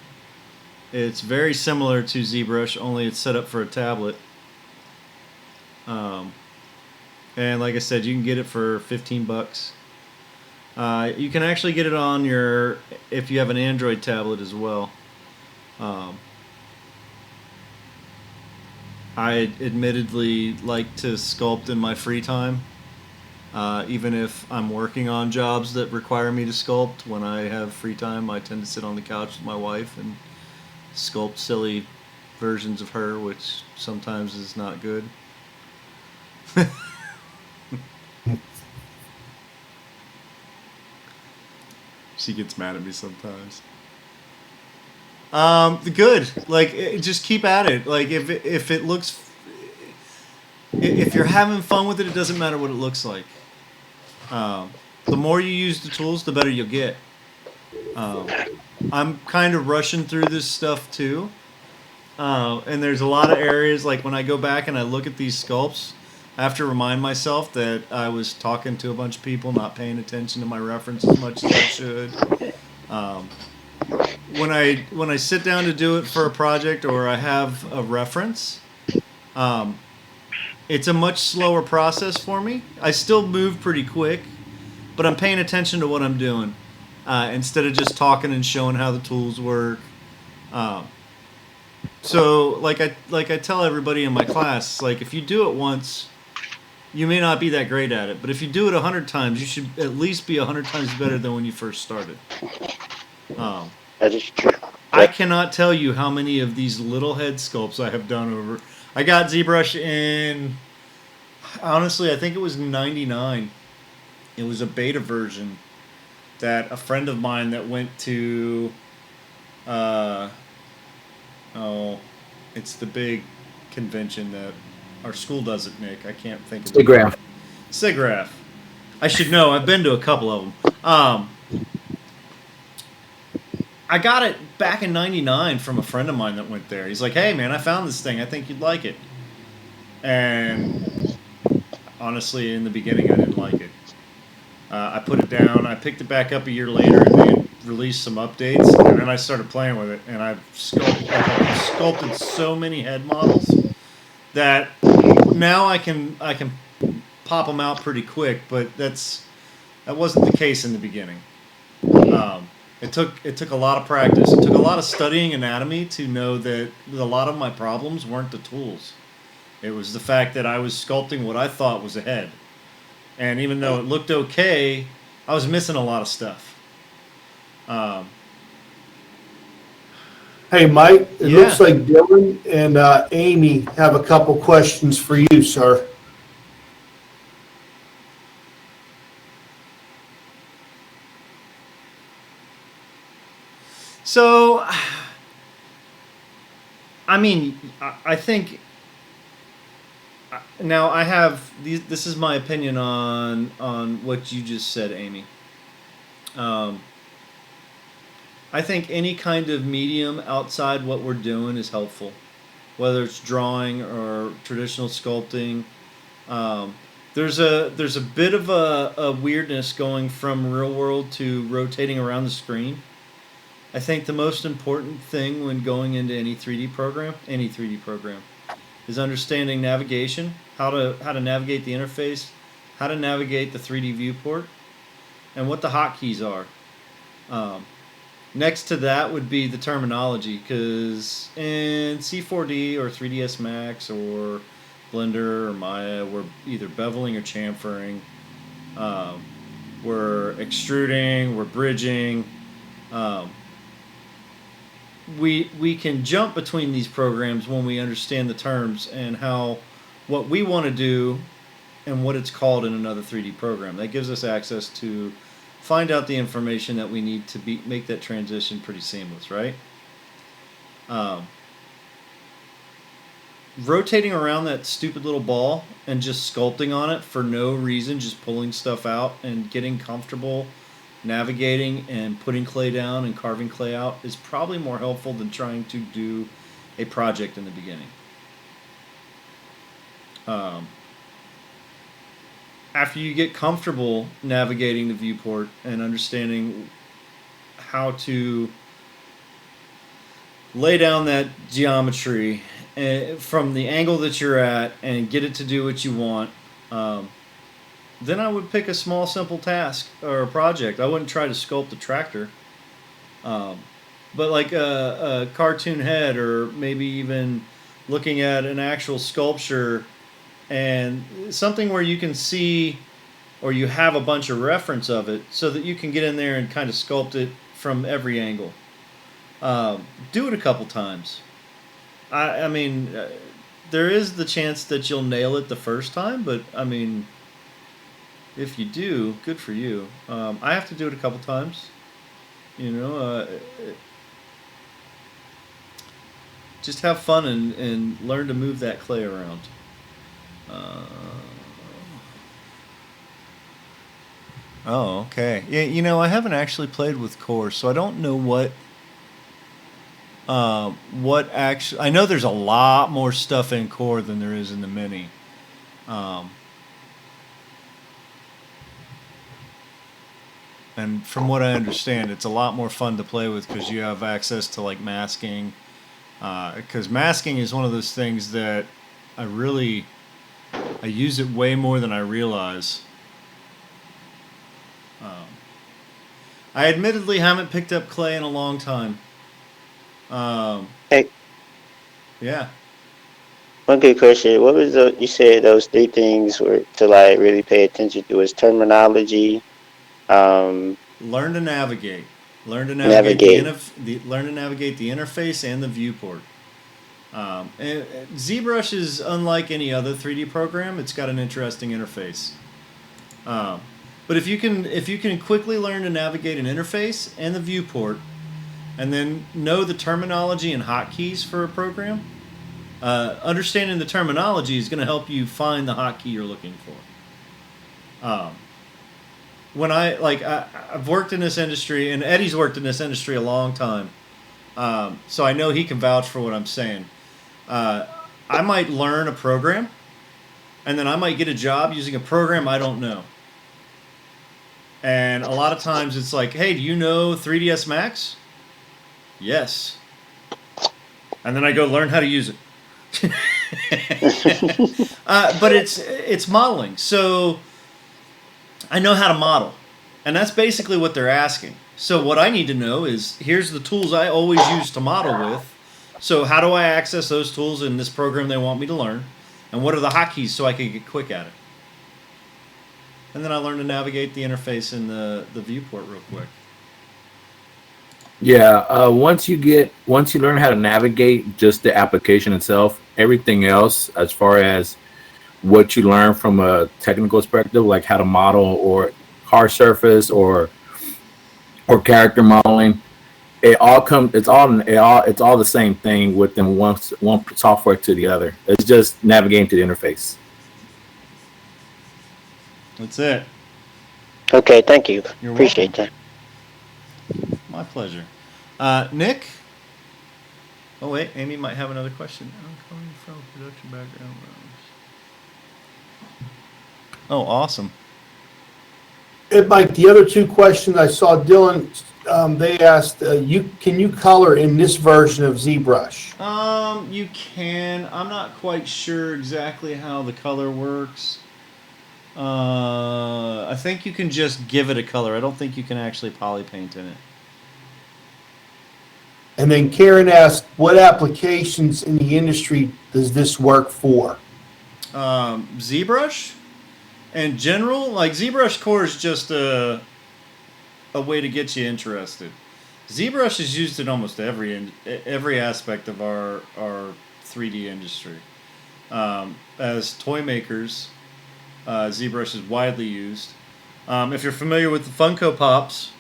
It's very similar to ZBrush, only it's set up for a tablet. And like I said, you can get it for 15 bucks. You can actually get it on your, if you have an Android tablet as well. I admittedly like to sculpt in my free time. Even if I'm working on jobs that require me to sculpt, when I have free time, I tend to sit on the couch with my wife and sculpt silly versions of her, which sometimes is not good. She gets mad at me sometimes. Good. Like, just keep at it. Like, if it looks, if you're having fun with it, it doesn't matter what it looks like. The more you use the tools, the better you'll get. I'm kind of rushing through this stuff too. And there's a lot of areas, like when I go back and I look at these sculpts, I have to remind myself that I was talking to a bunch of people, not paying attention to my reference as much as I should. When I sit down to do it for a project or I have a reference, it's a much slower process for me. I still move pretty quick, but I'm paying attention to what I'm doing instead of just talking and showing how the tools work. So like I tell everybody in my class, like if you do it once, you may not be that great at it, but if you do it 100 times, you should at least be 100 times better than when you first started. That is true. I cannot tell you how many of these little head sculpts I have done over. I got ZBrush in, honestly, I think it was 99. It was a beta version that a friend of mine that went to, It's the big convention that our school does it, Nick. I can't think of The graph. SIGGRAPH. I should know. I've been to a couple of them. I got it back in '99 from a friend of mine that went there. He's like, "Hey, man, I found this thing. I think you'd like it." And honestly, in the beginning, I didn't like it. I put it down. I picked it back up a year later, and they had released some updates. And then I started playing with it, and I've sculpted so many head models that now I can pop them out pretty quick. But that wasn't the case in the beginning. It took a lot of practice. It took a lot of studying anatomy to know that a lot of my problems weren't the tools. It was the fact that I was sculpting what I thought was a head. And even though it looked okay, I was missing a lot of stuff. Hey, Mike, it Yeah. looks like Dylan and Amy have a couple questions for you, sir. So, I mean, I think now I have these. This is my opinion on what you just said, Amy. I think any kind of medium outside what we're doing is helpful, whether it's drawing or traditional sculpting. There's a bit of a weirdness going from real world to rotating around the screen. I think the most important thing when going into any 3D program, is understanding navigation, how to navigate the interface, how to navigate the 3D viewport, and what the hotkeys are. Next to that would be the terminology, because in C4D or 3ds Max or Blender or Maya, we're either beveling or chamfering, we're extruding, we're bridging. We can jump between these programs when we understand the terms and what we want to do and what it's called in another 3D program. That gives us access to find out the information that we need to make that transition pretty seamless, right? Rotating around that stupid little ball and just sculpting on it for no reason, just pulling stuff out and getting comfortable navigating and putting clay down and carving clay out is probably more helpful than trying to do a project in the beginning. After you get comfortable navigating the viewport and understanding how to lay down that geometry from the angle that you're at and get it to do what you want, then I would pick a small, simple task or a project. I wouldn't try to sculpt a tractor. But like a cartoon head, or maybe even looking at an actual sculpture and something where you can see or you have a bunch of reference of it so that you can get in there and kind of sculpt it from every angle. Do it a couple times. I mean, there is the chance that you'll nail it the first time, but I mean, if you do, good for you. I have to do it a couple times. You know, just have fun and learn to move that clay around. Oh, okay. Yeah, you know, I haven't actually played with Core, so I don't know what actually. I know there's a lot more stuff in Core than there is in the Mini. And from what I understand, it's a lot more fun to play with because you have access to like masking. Because masking is one of those things that I use it way more than I realize. I admittedly haven't picked up clay in a long time. Hey, Yeah. one good question. What was you said those three things were to like really pay attention to is terminology, Learn to navigate. Learn to navigate. learn to navigate the interface and the viewport. ZBrush is unlike any other 3D program. It's got an interesting interface. But if you can quickly learn to navigate an interface and the viewport, and then know the terminology and hotkeys for a program, Understanding the terminology is going to help you find the hotkey you're looking for. When I've worked in this industry, and Eddie's worked in this industry a long time, so I know he can vouch for what I'm saying. I might learn a program, and then I might get a job using a program I don't know. And a lot of times it's like, hey, do you know 3ds Max? Yes. And then I go learn how to use it. But it's modeling. So I know how to model. And that's basically what they're asking. So what I need to know is, here's the tools I always use to model with. So how do I access those tools in this program they want me to learn? And what are the hotkeys so I can get quick at it? And then I learn to navigate the interface in the viewport real quick. Yeah, once you learn how to navigate just the application itself, everything else, as far as what you learn from a technical perspective, like how to model or hard surface or character modeling, it's all the same thing within one software to the other. It's just navigating to the interface. That's it. Okay, thank you. You're Appreciate that. My pleasure. Nick? Oh, wait. Amy might have another question. I'm coming from production background. Oh, awesome. And Mike, the other two questions I saw, Dylan, they asked, can you color in this version of ZBrush? You can. I'm not quite sure exactly how the color works. I think you can just give it a color. I don't think you can actually poly paint in it. And then Karen asked, what applications in the industry does this work for? ZBrush? In general, like ZBrush Core is just a way to get you interested. ZBrush is used in almost every aspect of our 3D industry. As toy makers, ZBrush is widely used. If you're familiar with the Funko Pops,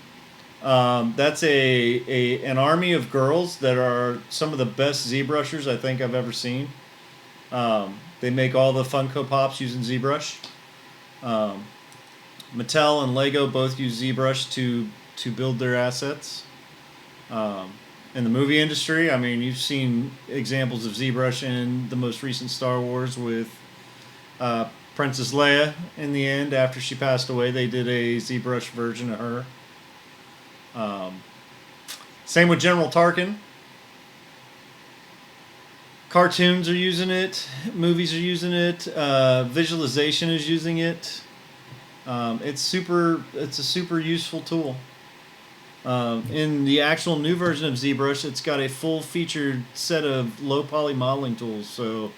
that's an army of girls that are some of the best ZBrushers I think I've ever seen. They make all the Funko Pops using ZBrush. Mattel and Lego both use ZBrush to build their assets. In the movie industry, I mean, you've seen examples of ZBrush in the most recent Star Wars with Princess Leia. In the end, after she passed away, they did a ZBrush version of her. Same with General Tarkin. Cartoons are using it. Movies are using it. Visualization is using it. It's a super useful tool. In the actual new version of ZBrush, it's got a full featured set of low poly modeling tools, so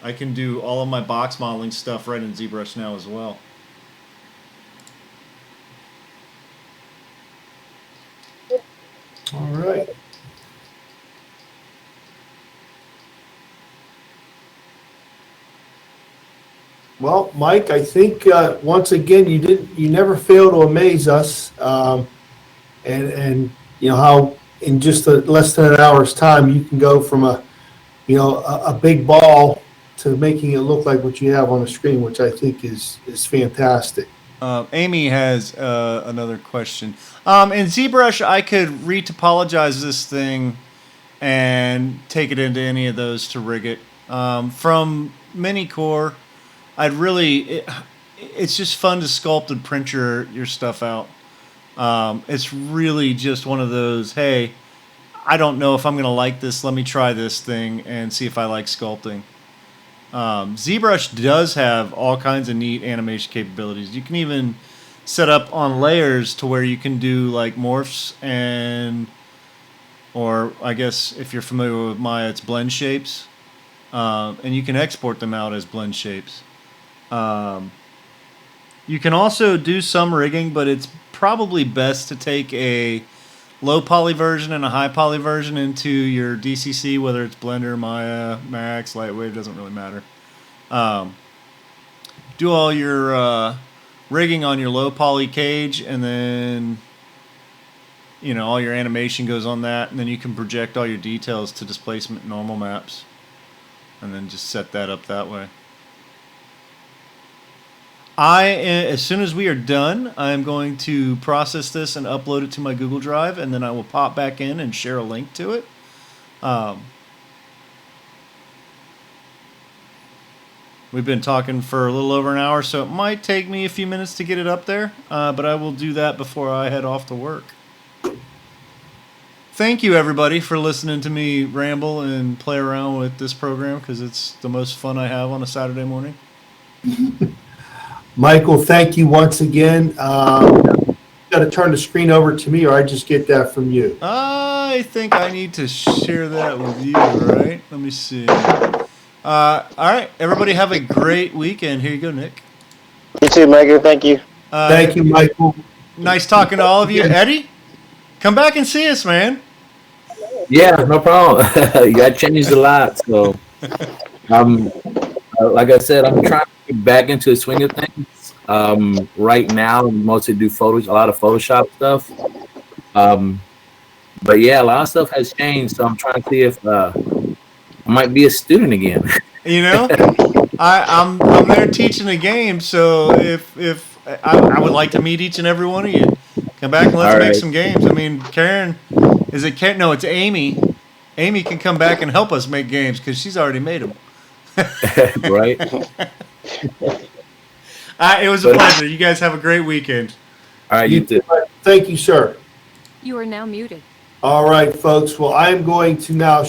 I can do all of my box modeling stuff right in ZBrush now as well. All right. Well, Mike, I think once again you never fail to amaze us, and you know how in just less than an hour's time you can go from a big ball to making it look like what you have on the screen, which I think is fantastic. Amy has another question. In ZBrush, I could retopologize this thing and take it into any of those to rig it. From Minicore, it's just fun to sculpt and print your stuff out. It's really just one of those, hey, I don't know if I'm going to like this. Let me try this thing and see if I like sculpting. ZBrush does have all kinds of neat animation capabilities. You can even set up on layers to where you can do like morphs or I guess if you're familiar with Maya, it's blend shapes. And you can export them out as blend shapes. You can also do some rigging, but it's probably best to take a low poly version and a high poly version into your DCC, whether it's Blender, Maya, Max, Lightwave, doesn't really matter. Do all your rigging on your low poly cage, and then all your animation goes on that, and then you can project all your details to displacement and normal maps. and then just set that up that way. As soon as we are done, I am going to process this and upload it to my Google Drive, and then I will pop back in and share a link to it. We've been talking for a little over an hour, so it might take me a few minutes to get it up there, but I will do that before I head off to work. Thank you, everybody, for listening to me ramble and play around with this program, because it's the most fun I have on a Saturday morning. Michael, thank you once again. You got to turn the screen over to me, or I just get that from you. I think I need to share that with you, right? Let me see. All right, everybody have a great weekend. Here you go, Nick. You too, Michael. Thank you. Thank you, Michael. Nice talking to all of you. Eddie, come back and see us, man. Yeah, no problem. You got changed a lot. So, like I said, I'm trying to get back into the swing of things. Right now, mostly do a lot of Photoshop stuff. But yeah, a lot of stuff has changed. So I'm trying to see if I might be a student again. You know, I'm there teaching a game, so if I would like to meet each and every one of you. Come back and let's make some games. I mean, Karen, is it Karen? No, it's Amy. Amy can come back and help us make games because she's already made them. Right. It was a pleasure. You guys have a great weekend. All right, you too. Thank you, sir. You are now muted. All right, folks. Well, I'm going to now